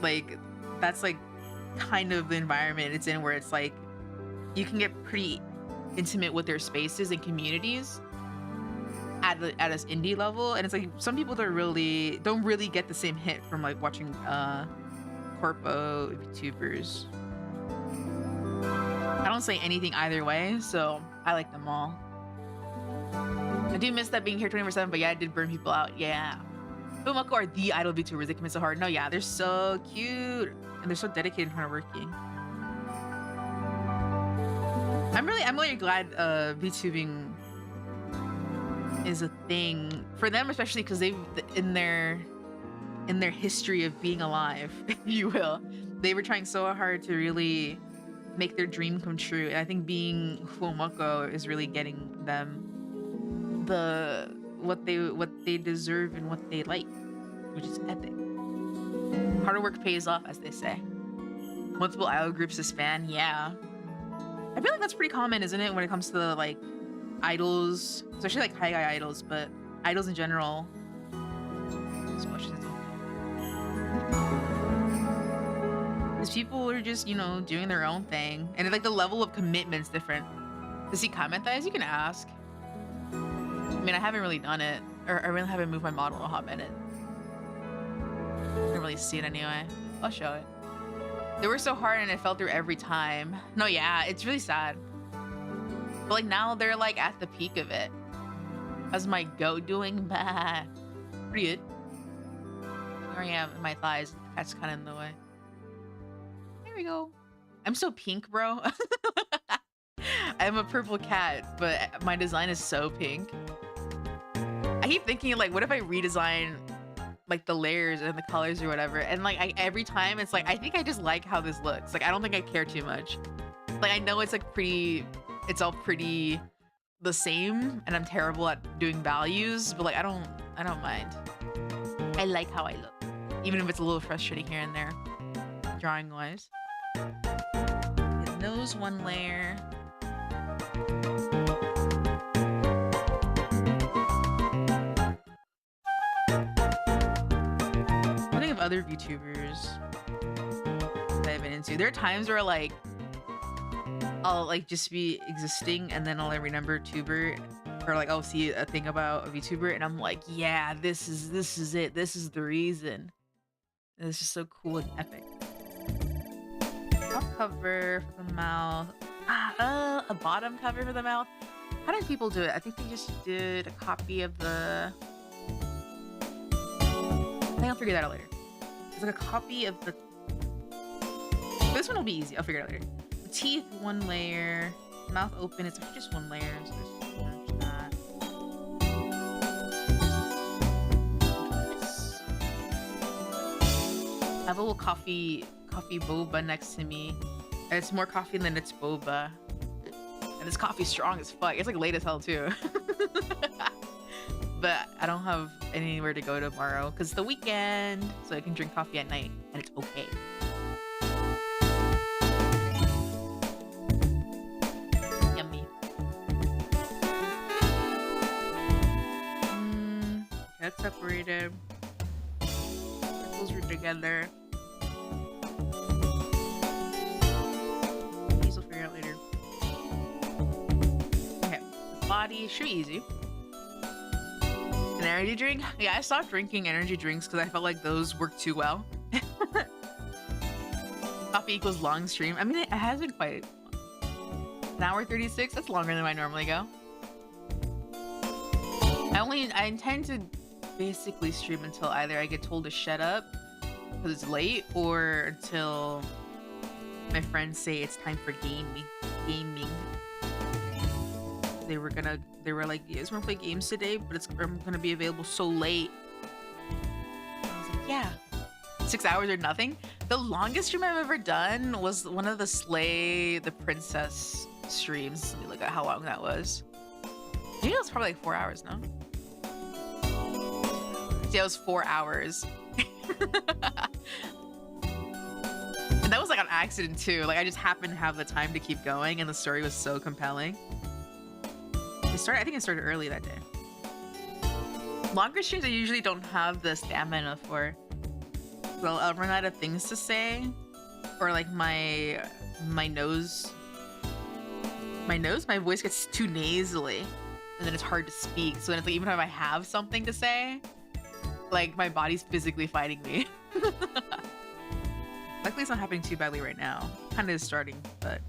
Like that's like kind of the environment it's in, where it's like you can get pretty intimate with their spaces and communities. at this indie level, and it's like some people don't really get the same hit from like watching corpo VTubers. I don't say anything either way, so I like them all. I do miss that being here 24/7, but yeah, I did burn people out. Yeah. Fumako are the idol VTubers. They commit so hard. No, yeah, they're so cute and they're so dedicated and hardworking. I'm really glad VTubing is a thing for them, especially because they've in their history of being alive, if you will, they were trying so hard to really make their dream come true. And I think being Fumako is really getting them what they deserve and what they like, which is epic. Hard work pays off, as they say. Multiple idol groups to span, yeah. I feel like that's pretty common, isn't it, when it comes to like idols, especially like high guy idols, but idols in general. Because people are just, you know, doing their own thing, and like the level of commitment's different. Does he comment that? You can ask. I mean, I haven't really done it, or I really haven't moved my model in a hot minute. I don't really see it anyway. I'll show it. They were so hard and it fell through every time. No, yeah, it's really sad. But like now they're like at the peak of it. How's my goat doing? Bad. Pretty good. Here I am in my thighs. The cat's kind of in the way. There we go. I'm so pink, bro. I'm a purple cat, but my design is so pink. I keep thinking, like, what if I redesign like the layers and the colors or whatever, and like every time it's like I think I just like how this looks. Like I don't think I care too much. Like I know it's like it's all pretty the same, and I'm terrible at doing values, but like I don't mind. I like how I look, even if it's a little frustrating here and there, drawing wise. His nose, one layer. Other VTubers that I've been into. There are times where like I'll like just be existing and then I'll like, remember tuber, or like I'll see a thing about a VTuber and I'm like, yeah, this is it. This is the reason. And it's just so cool and epic. Top cover for the mouth. A bottom cover for the mouth. How did people do it? I think they just did a copy of the. I think I'll figure that out later. It's like a copy of the. This one will be easy. I'll figure it out later. The teeth, one layer. Mouth open. It's just one layer. So there's that. I have a little coffee boba next to me. And it's more coffee than it's boba. And this coffee's strong as fuck. It's like late as hell too. But I don't have anywhere to go tomorrow because it's the weekend, so I can drink coffee at night, and it's okay. Yummy. That's separated. Circles are together. These will figure out later. Okay, the body should be easy. An energy drink? Yeah, I stopped drinking energy drinks because I felt like those work too well. Coffee equals long stream. I mean, it has been quite an hour 36. That's longer than I normally go. I intend to basically stream until either I get told to shut up because it's late, or until my friends say it's time for gaming. They were like, you guys want to play games today, but I'm gonna be available so late. I was like, yeah. 6 hours or nothing. The longest stream I've ever done was one of the Slay the Princess streams. Let me look at how long that was. Maybe it was probably like 4 hours, no? Yeah, it was 4 hours. And that was like an accident too. Like I just happened to have the time to keep going, and the story was so compelling. I think it started early that day. Longer streams I usually don't have the stamina for. So I'll run out of things to say, or like my voice gets too nasally. and then it's hard to speak. So then it's like even if I have something to say, like my body's physically fighting me. Luckily, it's not happening too badly right now. Kind of is starting, but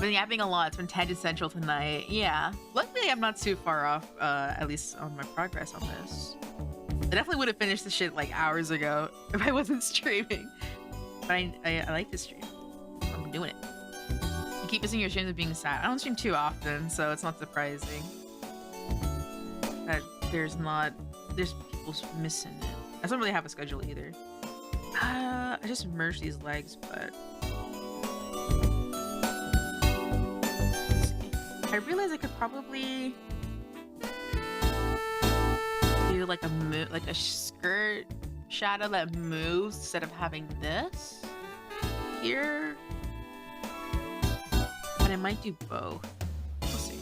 been yapping a lot. It's been tangential tonight. Yeah. Luckily, I'm not too far off, at least on my progress on this. I definitely would have finished the shit like hours ago if I wasn't streaming. But I like to stream. I'm doing it. You keep missing your streams of being sad. I don't stream too often, so it's not surprising that there's people missing it. I don't really have a schedule either. I just merged these legs, but I realized I could probably do like a skirt shadow that moves instead of having this here. But I might do both. We'll see.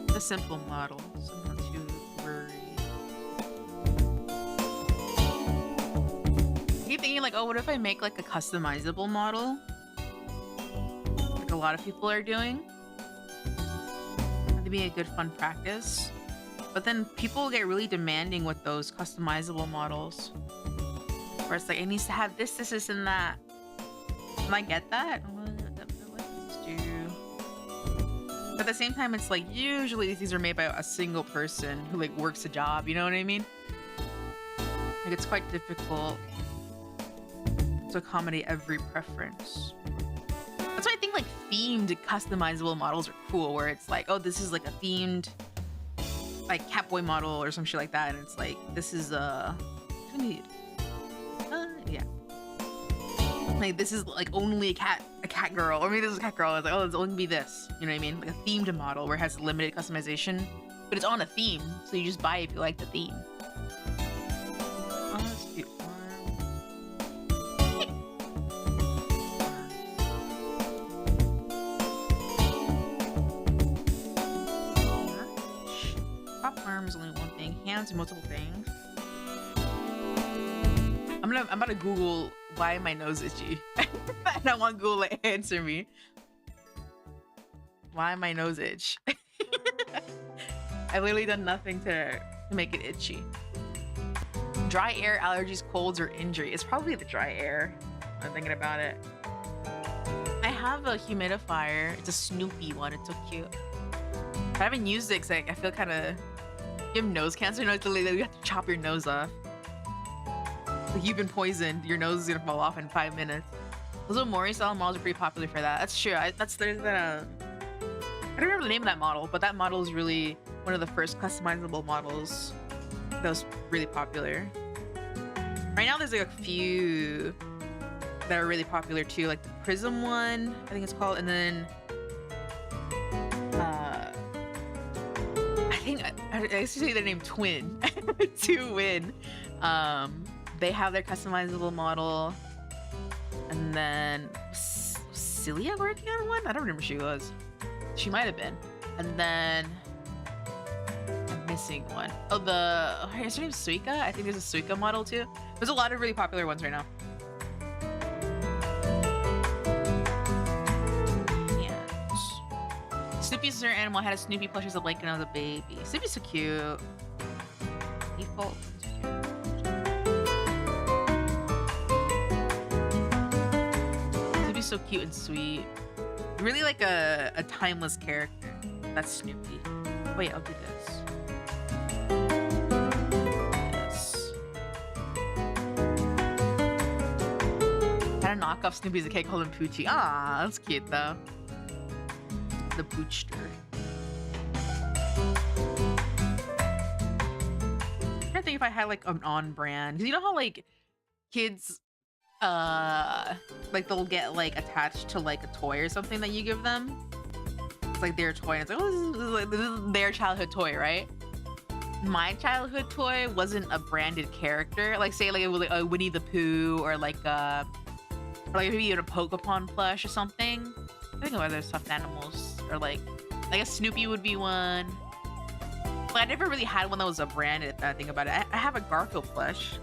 It's a simple model, so I'm not too worried. I keep thinking like, oh, what if I make like a customizable model? Like a lot of people are doing. That'd be a good fun practice. But then people get really demanding with those customizable models. Where it's like, it needs to have this, and that. And I get that. But at the same time, it's like, usually these are made by a single person who like works a job, you know what I mean? Like it's quite difficult to accommodate every preference. That's why I think like themed customizable models are cool, where it's like, oh, this is like a themed like Catboy model or some shit like that, and it's like, this is yeah, like this is like only a cat girl, or maybe this is a cat girl. It's like, oh, it's only gonna be this, you know what I mean? Like a themed model where it has limited customization, but it's on a theme, so you just buy it if you like the theme. Oh, that's cute. Arms only one thing, hands multiple things. I'm about to Google why my nose itchy. And I want Google to answer me. Why my nose itch? I've literally done nothing to make it itchy. Dry air, allergies, colds, or injury. It's probably the dry air. I'm thinking about it. I have a humidifier. It's a Snoopy one. It's so cute. I haven't used it because I feel kind of. You have nose cancer? No, it's literally you have to chop your nose off. Like you've been poisoned. Your nose is gonna fall off in 5 minutes. Those Mori style models are pretty popular for that. That's true. I don't remember the name of that model, but that model is really one of the first customizable models that was really popular. Right now, there's like a few that are really popular too, like the Prism one, I think it's called, and then I actually say their name Twin. Two Win. They have their customizable model. And then Celia working on one? I don't remember who she was. She might have been. And then I'm missing one. Oh, is her name Suika? I think there's a Suika model too. There's a lot of really popular ones right now. Snoopy's her animal. I had a Snoopy plushie as a blanket when I was a baby. Snoopy's so cute. Default. Snoopy's so cute and sweet. Really like a timeless character. That's Snoopy. Wait, I'll do this. Yes. Had a knockoff Snoopy as a kid called him Poochie. Ah, that's cute though. The Bootster. I'm trying to think if I had like an on-brand, because you know how like kids like they'll get like attached to like a toy or something that you give them. It's like their toy, and it's like, oh, this is their childhood toy, right? My childhood toy wasn't a branded character. Like say like it was like a Winnie the Pooh or like maybe even a Pokemon plush or something. I think of other stuffed animals, or like, I guess Snoopy would be one. But I never really had one that was a branded. If I think about it, I have a Garfield plush.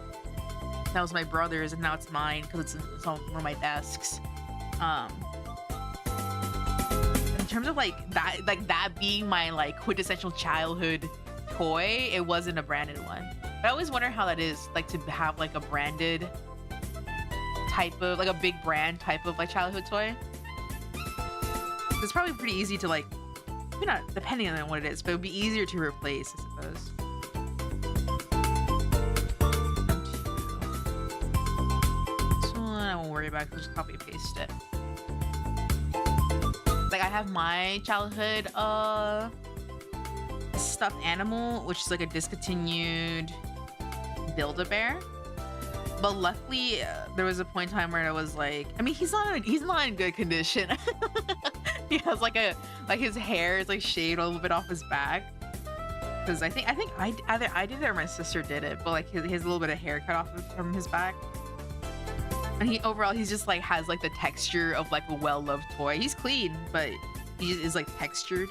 That was my brother's, and now it's mine because it's on one of my desks. I'm terms of like that being my like quintessential childhood toy, it wasn't a branded one. But I always wonder how that is like to have like a branded type of like a big brand type of like childhood toy. It's probably pretty easy to like, maybe not depending on what it is, but it would be easier to replace, I suppose. This one I won't worry about, I'll just copy and paste it. Like I have my childhood stuffed animal, which is like a discontinued Build-A-Bear. But luckily, there was a point in time where I was like, I mean, he's not in good condition. He has like his hair is like shaved a little bit off his back. Because I think either I did it or my sister did it, but like his little bit of hair cut off from his back. And he's just like has like the texture of like a well-loved toy. He's clean, but he just is like textured.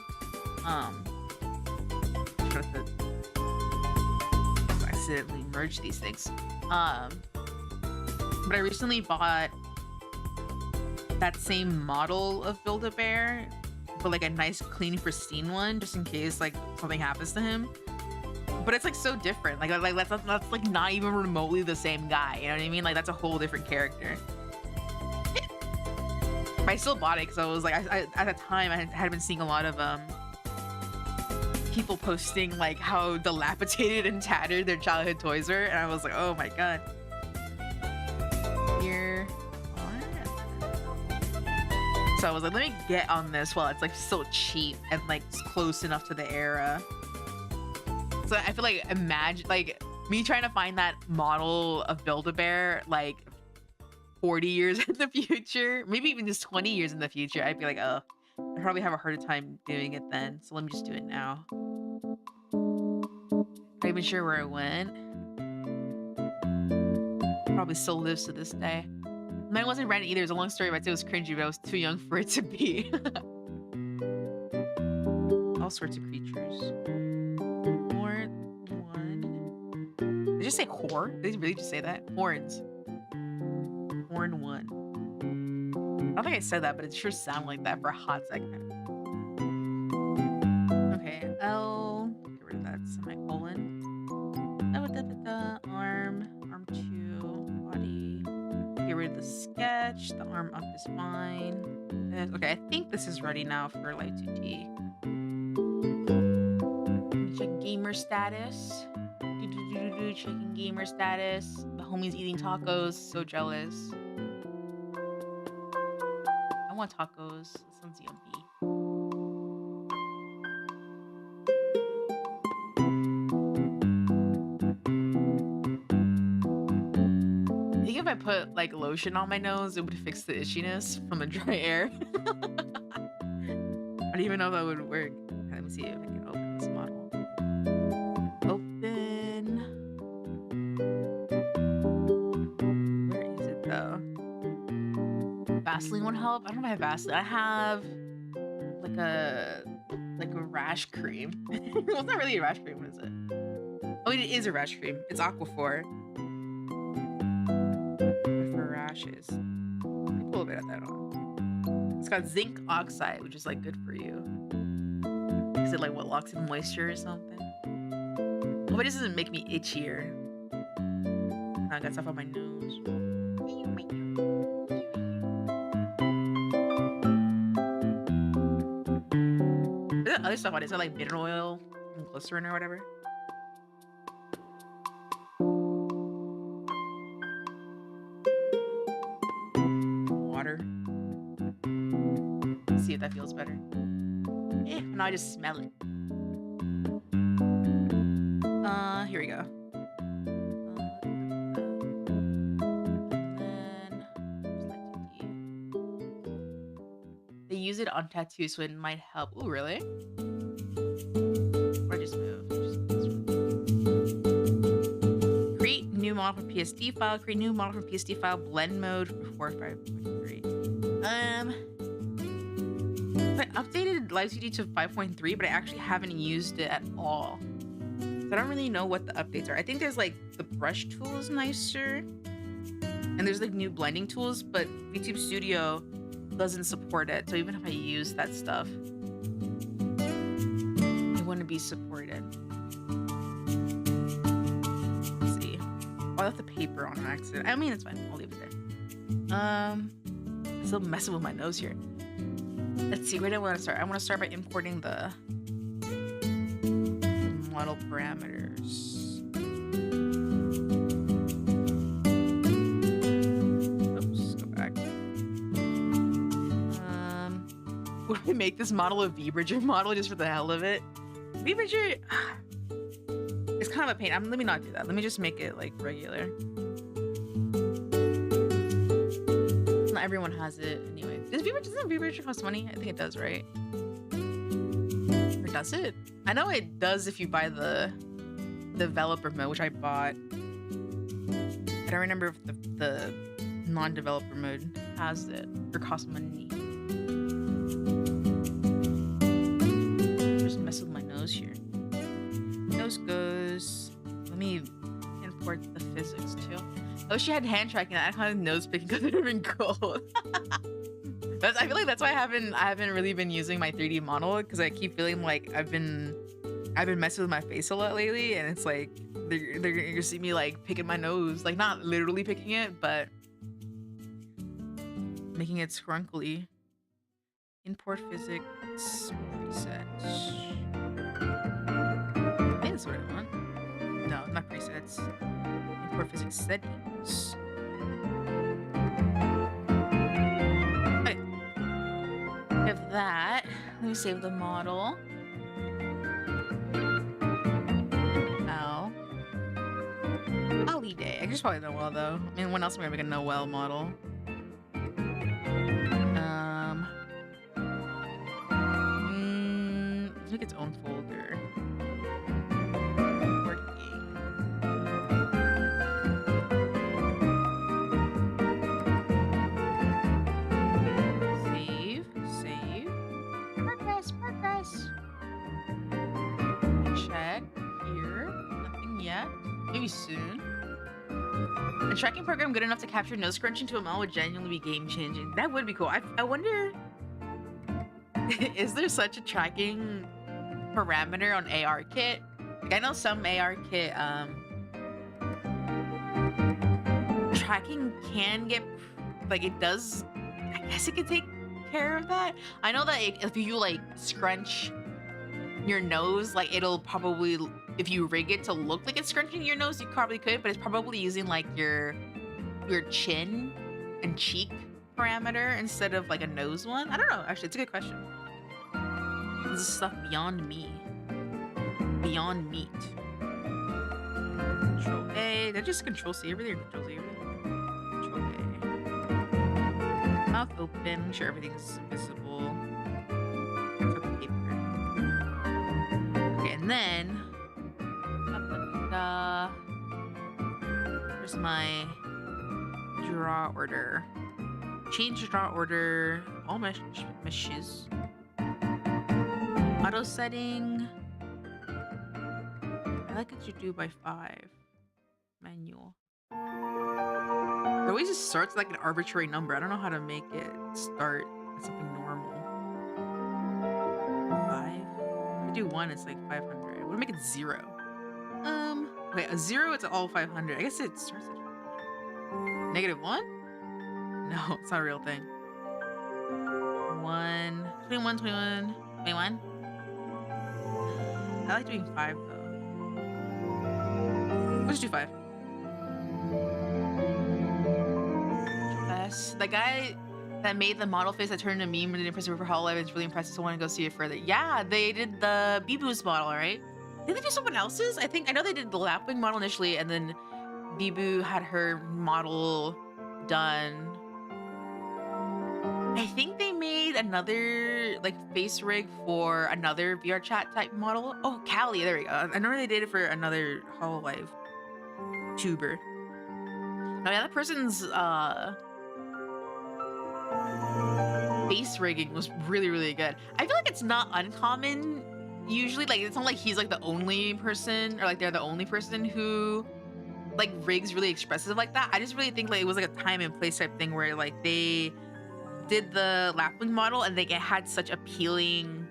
Accidentally merge these things. But I recently bought that same model of Build-A-Bear, but like a nice, clean, pristine one, just in case like something happens to him. But it's like so different. Like that's like not even remotely the same guy. You know what I mean? Like that's a whole different character. But I still bought it because I was like, I at the time I had been seeing a lot of people posting like how dilapidated and tattered their childhood toys were, and I was like, oh my god. Here. So I was like, let me get on this while it's like still cheap and like close enough to the era. So I feel like imagine like me trying to find that model of Build-A-Bear like 40 years in the future, maybe even just 20 years in the future. I'd be like, oh, I'd probably have a harder time doing it then. So let me just do it now. Not even sure where it went. Probably still lives to this day. Mine wasn't branded either. It was a long story, but it was cringy, but I was too young for it to be. All sorts of creatures. Horn one. Did they just say whore? Did they really just say that? Horns. Horn one. I don't think I said that, but it sure sounded like that for a hot second. Okay, L. Get rid of that semicolon. Arm 2, body. Get rid of the sketch. The arm up is fine. Okay, I think this is ready now for Live2D. Check gamer status. Checking gamer status. The homie's eating tacos. So jealous. I want tacos. That sounds yummy. I think if I put like lotion on my nose, it would fix the itchiness from the dry air. I don't even know if that would work. Okay, let me see if I can open this model. Open. Where is it though? Vaseline would help. I don't have Vaseline. I have like a rash cream. Well, it's not really a rash cream. What is it? Oh, it is a rash cream. It's Aquaphor. For rashes. Let me pull a bit of that on. It's got zinc oxide, which is like good for you. Is it like what locks in moisture or something? Hope it doesn't make me itchier. I got stuff on my nose. There's other stuff on it. Is it like mineral oil and glycerin or whatever? Water. Let's see if that feels better. Now I just smell it. Here we go. They use it on tattoos, so it might help. Ooh, really? Or just move. Create new model for PSD file. Create new model for PSD file. Blend mode for 4.5.3. I updated Live2D to 5.3, but I actually haven't used it at all. So I don't really know what the updates are. I think there's like the brush tool is nicer, and there's like new blending tools, but YouTube Studio doesn't support it. So even if I use that stuff, be supported. Let's see. Oh, I left the paper on accident. I mean, it's fine. I'll leave it there. Still messing with my nose here. Let's see. Where do I want to start? I want to start by importing the model parameters. Oops, go back. Would I make this model a V-Bridger model just for the hell of it? V-Bridger, it's kind of a pain. Let me not do that. Let me just make it like regular. Not everyone has it anyway. Doesn't V-Bridger cost money? I think it does, right? Or does it? I know it does if you buy the developer mode, which I bought. I don't remember if the non-developer mode has it or costs money. Just mess with my nose here. Nose goes. Let me import the physics too. I wish you had hand tracking. I kind of nose picking because it would have been cool. I feel like that's why I haven't really been using my 3D model, because I keep feeling like I've been messing with my face a lot lately, and it's like they're gonna see me like picking my nose, like not literally picking it, but making it scrunkly. Import physics presets. I think that's what I want. No, not presets. Import physics settings. Okay. We have that. Let me save the model. Holiday. I just probably Noelle though. I mean, when else am I gonna make a Noelle model? Let's make its own folder. Working. Save. Progress. Check here. Nothing yet. Maybe soon. A tracking program good enough to capture nose scrunching to a model would genuinely be game changing. That would be cool. I wonder, is there such a tracking parameter on ARKit? Like, I know some ARKit tracking can get, like, it does, I guess it could take care of that. I know that if you like scrunch your nose, like it'll probably, if you rig it to look like it's scrunching your nose, you probably could, but it's probably using like your chin and cheek parameter instead of like a nose one. I don't know, actually, it's a good question. This is stuff beyond me. Beyond meat. Control A. Did I just Control C everything or Control Z everything? Control A. Mouth open, make sure everything's visible. For the paper. Okay, and then where's my draw order? Change draw order. All meshes. Auto setting. I like it to do by 5. Manual. It always just starts like an arbitrary number. I don't know how to make it start at something normal. 5. If I do 1, it's like 500. What would make it 0? Okay, a 0, it's all 500. I guess it starts at -1? No, it's not a real thing. 1, 21, 21, 21. I like doing 5 though. Let's do 5. The guy that made the model face that turned into a meme and did impressive for Hollow Live is really impressive, so I want to go see it further. Yeah, they did the Bibu's model, right? Did they do someone else's? I know they did the Lapwing model initially, and then Bibu had her model done. I think they made another like face rig for another VR chat type model. Oh, Callie, there we go. I remember they did it for another Hollow Live tuber. Oh yeah, that person's face rigging was really, really good. I feel like it's not uncommon usually. Like, it's not like he's like the only person, or like they're the only person who like rigs really expressive like that. I just really think like it was like a time and place type thing where like they did the Lapwing model and like it had such appealing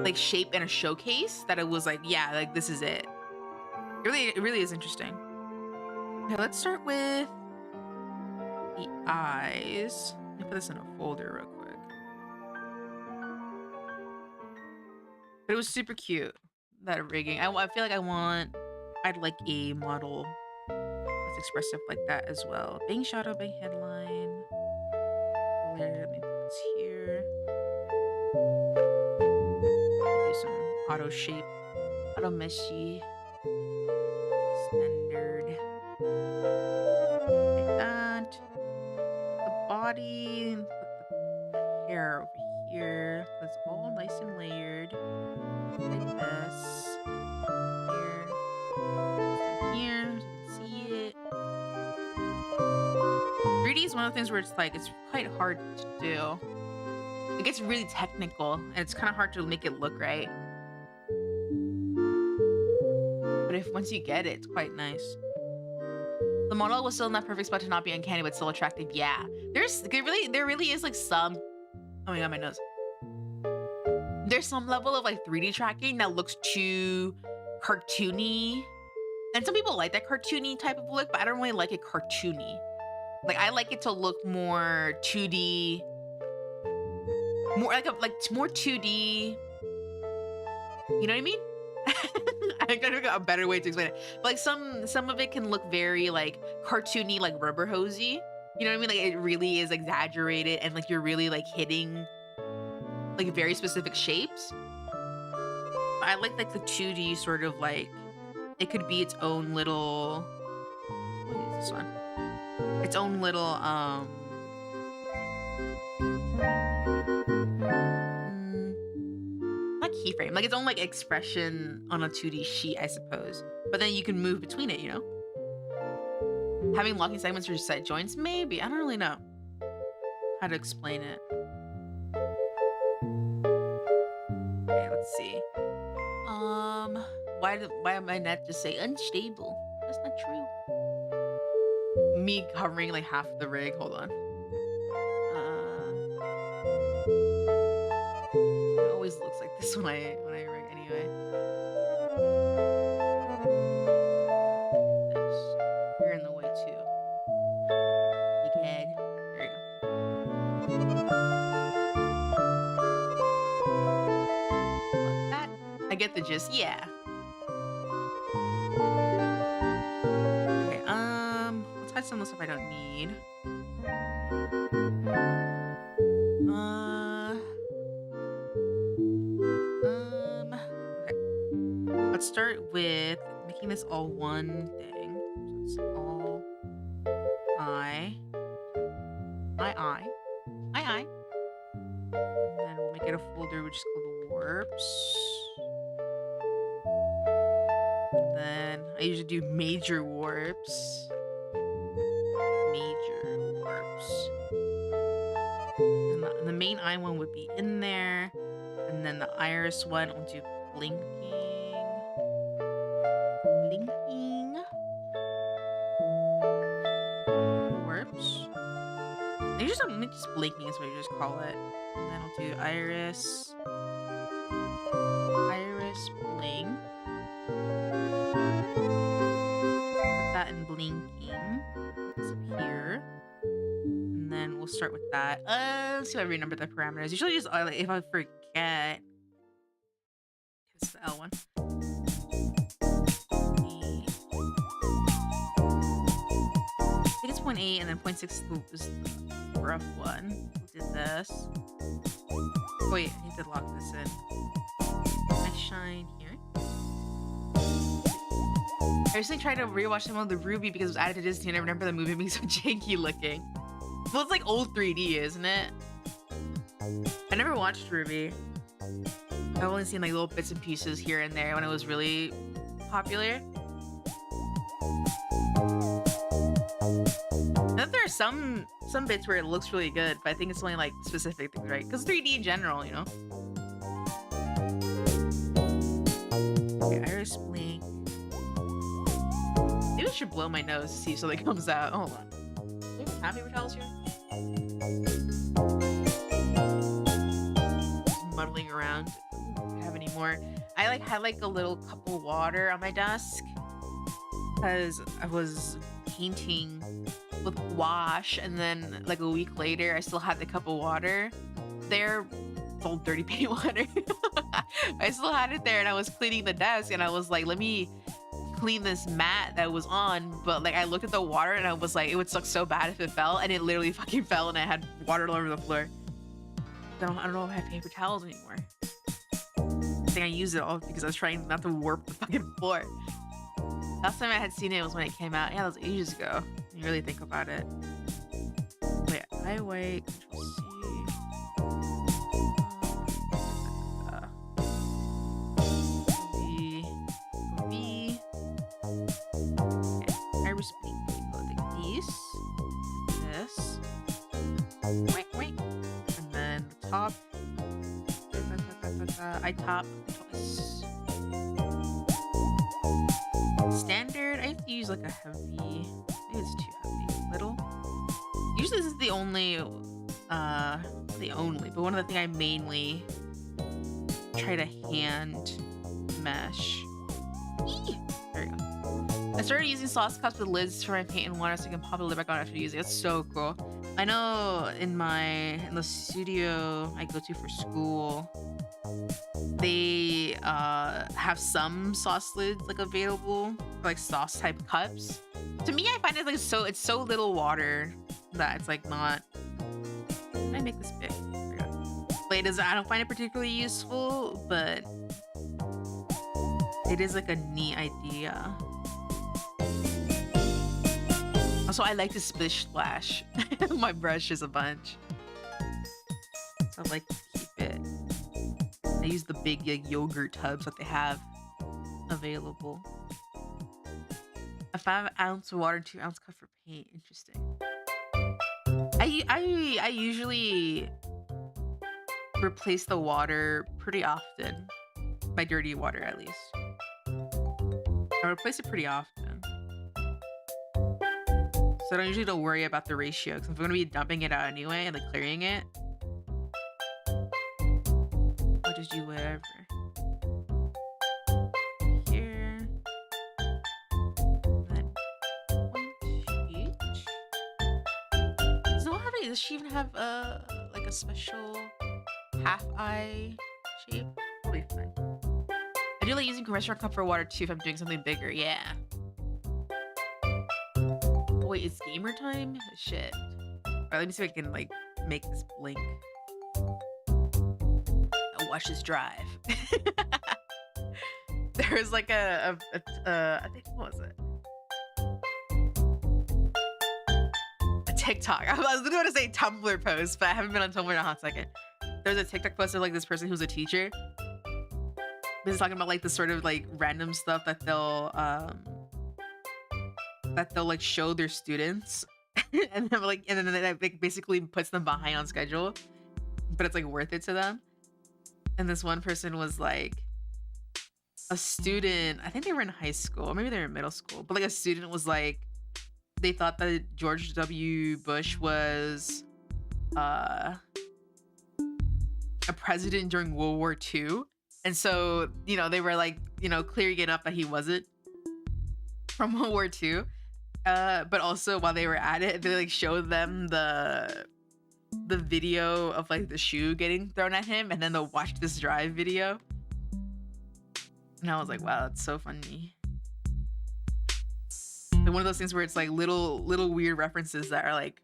like shape in a showcase that it was like, yeah, like this is it. It really is interesting. Okay, let's start with the eyes. Let me put this in a folder real quick. But it was super cute, that rigging. I feel like I'd like a model that's expressive like that as well. Bang shadow, bang headline. Let me put this here. Do some auto shape, auto meshy, standard. Like that. The body, put the hair over here. It's all nice and layered. Like this. Here. Here. So you can see it. 3D is one of the things where it's like, it's quite hard to do. It gets really technical, and it's kind of hard to make it look right. But if once you get it, it's quite nice. The model was still in that perfect spot to not be uncanny, but still attractive. Yeah, there really is like some. Oh my god, my nose. There's some level of like 3D tracking that looks too cartoony, and some people like that cartoony type of look, but I don't really like it cartoony. Like I like it to look more 2D, more more 2D. You know what I mean? I gotta got a better way to explain it. But like some of it can look very like cartoony, like rubber hosey. You know what I mean? Like it really is exaggerated, and like you're really like hitting like very specific shapes. But I like the 2D sort of like it could be its own little. What is this one? Its own little not keyframe, like its own like expression on a 2D sheet, I suppose. But then you can move between it, you know? Having locking segments or set joints, maybe. I don't really know how to explain it. Okay, let's see. Why am I not just say unstable? That's not true. Me covering like half the rig. Hold on. It always looks like this when I rig anyway. This. You're in the way too. Big head. There you go. Like that. I get the gist. Yeah. Okay. Let's hide some of the stuff I don't need. Okay. Let's start with making this all one thing. So it's all I. And then we'll make it a folder which is called warps. And then I usually do major warps. And the main eye one would be in there, and then the iris one will do blinking. Warps. Just blinking is what you just call it. And then I'll do iris blink. Put that in blinking. It's up here. And then we'll start with that. Let's see if I remember the parameters. Usually just if I forget. It's the L one. I think it's 0.8 and then 0.6 is the rough one. We did this. Wait, I need to lock this in. I shine here. I recently tried to rewatch some of the Ruby because it was added to Disney and I remember the movie being so janky looking. Well, it's like old 3D, isn't it? I never watched Ruby. I've only seen like little bits and pieces here and there when it was really popular. I think there are some bits where it looks really good, but I think it's only like specific things, right? Because 3D in general, you know? Okay, iris blink. Maybe I should blow my nose to see if something comes out. Hold on. Do we have paper towels here? Muddling around. Do I have any anymore. I like had like a little cup of water on my desk because I was painting with wash, and then like a week later I still had the cup of water there, old dirty paint water. I still had it there, and I was cleaning the desk, and I was like, let me clean this mat that was on. But like I looked at the water and I was like, it would suck so bad if it fell, and it literally fucking fell, and I had water all over the floor. I don't know if I have paper towels anymore. I think I used it all because I was trying not to warp the fucking floor. Last time I had seen it was when it came out. Yeah, that was ages ago. When you really think about it. Wait, highway, Control C. V. Okay, iris pink. Go like this. Wait. And then the top. I top. Standard. I have to use like a heavy. Maybe it's too heavy. Little. Usually this is the only, but one of the things I mainly try to hand mesh. Eee! There we go. I started using sauce cups with lids for my paint and water so I can pop the lid back on after using it. It's so cool. I know in the studio I go to for school, they have some sauce lids like available for like sauce type cups. To me, I find it like it's so little water that it's like not. Can I make this big? There we go. Like I don't find it particularly useful, but it is like a neat idea. Also, I like to splish splash my brushes a bunch. So I like to keep it. I use the big like, yogurt tubs that they have available. A 5-ounce water, 2-ounce cup for paint. Interesting. I usually replace the water pretty often. My dirty water, at least. I replace it pretty often. So I usually don't worry about the ratio, because if I'm going to be dumping it out anyway and like clearing it, I'll just do whatever. Here. And then 1 each. Does she even have like a special half eye shape? Probably fine. I do like using restaurant cup for water too if I'm doing something bigger. Yeah. Oh, wait, it's gamer time? Shit. Alright, let me see if I can like make this blink. I'll watch this drive. There's like I think, what was it? A TikTok. I was literally going to say Tumblr post, but I haven't been on Tumblr in a hot second. There's a TikTok post of like this person who's a teacher. He's talking about like the sort of like random stuff that they'll like show their students, and then it like, basically puts them behind on schedule, but it's like worth it to them. And this one person was like a student, I think they were in high school, or maybe they were in middle school, but like a student was like, they thought that George W. Bush was a president during World War II. And so, you know, they were like, you know, clearing it up that he wasn't from World War II. But also while they were at it, they like showed them the video of like the shoe getting thrown at him, and then they'll watch this drive video. And I was like, wow, that's so funny. And one of those things where it's like little weird references that are like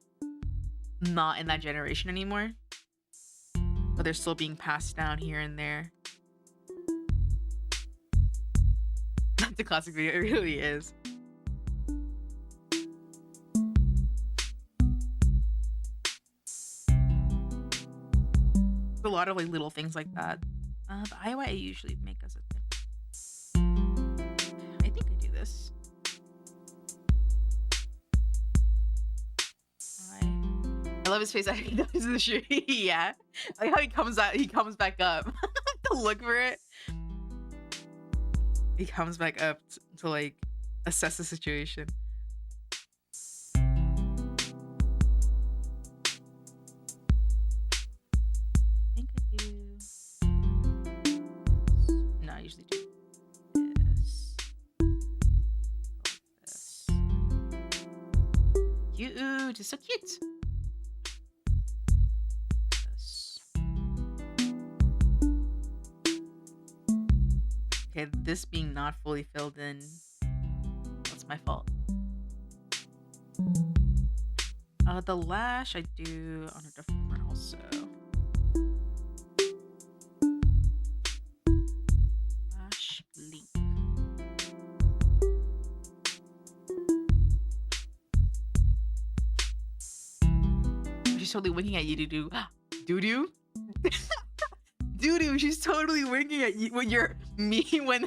not in that generation anymore, but they're still being passed down here and there. That's a classic video. It really is. A lot of like little things like that. The IOI I usually make as a thing. I think I do this. I love his face after he does the shoe. Yeah, like how he comes back up to look for it. He comes back up to like assess the situation. I think I do. cute. It's so cute. Okay, this being not fully filled in, that's my fault. The lash I do on a deformer also. Lash bleep. She's totally winking at you, doo-doo. Doo-doo? Doo-doo, she's totally winking at you when you're me when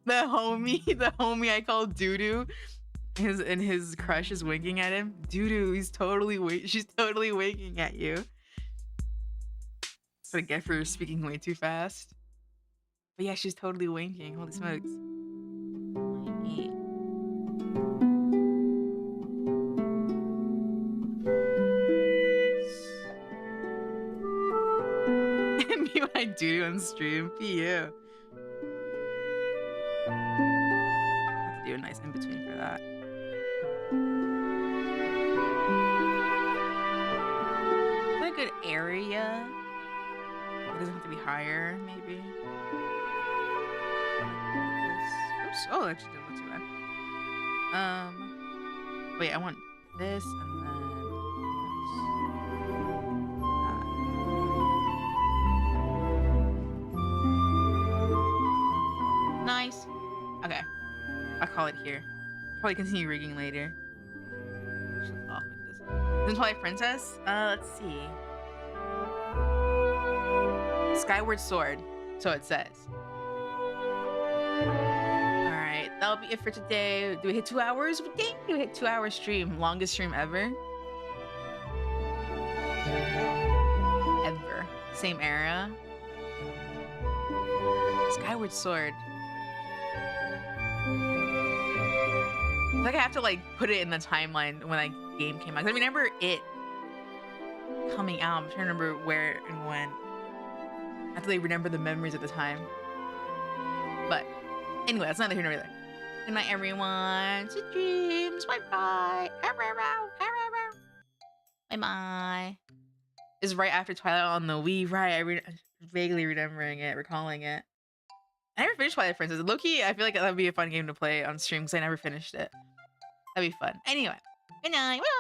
the homie I call doo-doo. His crush is winking at him. Doo-doo, she's totally winking at you. What I get for speaking way too fast. But yeah, she's totally winking. Holy smokes. MEOW I do on stream. PU. Have to do a nice in between for that. Is that a good area? It doesn't have to be higher, maybe. Oops. Oh, actually didn't look too bad. Wait, I want this and then that. Nice. Okay. I'll call it here. Probably continue rigging later. Shut off with this. Then Twilight Princess? Let's see. Skyward Sword, so it says. Alright, that'll be it for today. Do we hit 2 hours? We did. We hit 2 hour stream. Longest stream ever. Ever. Same era. Skyward Sword. I feel like I have to like put it in the timeline when that game came out. 'Cause I remember it coming out. I'm trying to remember where and when. I have to like remember the memories at the time. But anyway, that's neither here nor there. Good night, everyone. Sweet dreams. Bye bye. Bye bye. It's right after Twilight on the Wii, right? Vaguely remembering it, recalling it. I never finished Twilight Princess. Low-key, I feel like that would be a fun game to play on stream because I never finished it. That'd be fun. Anyway, good night. Bye.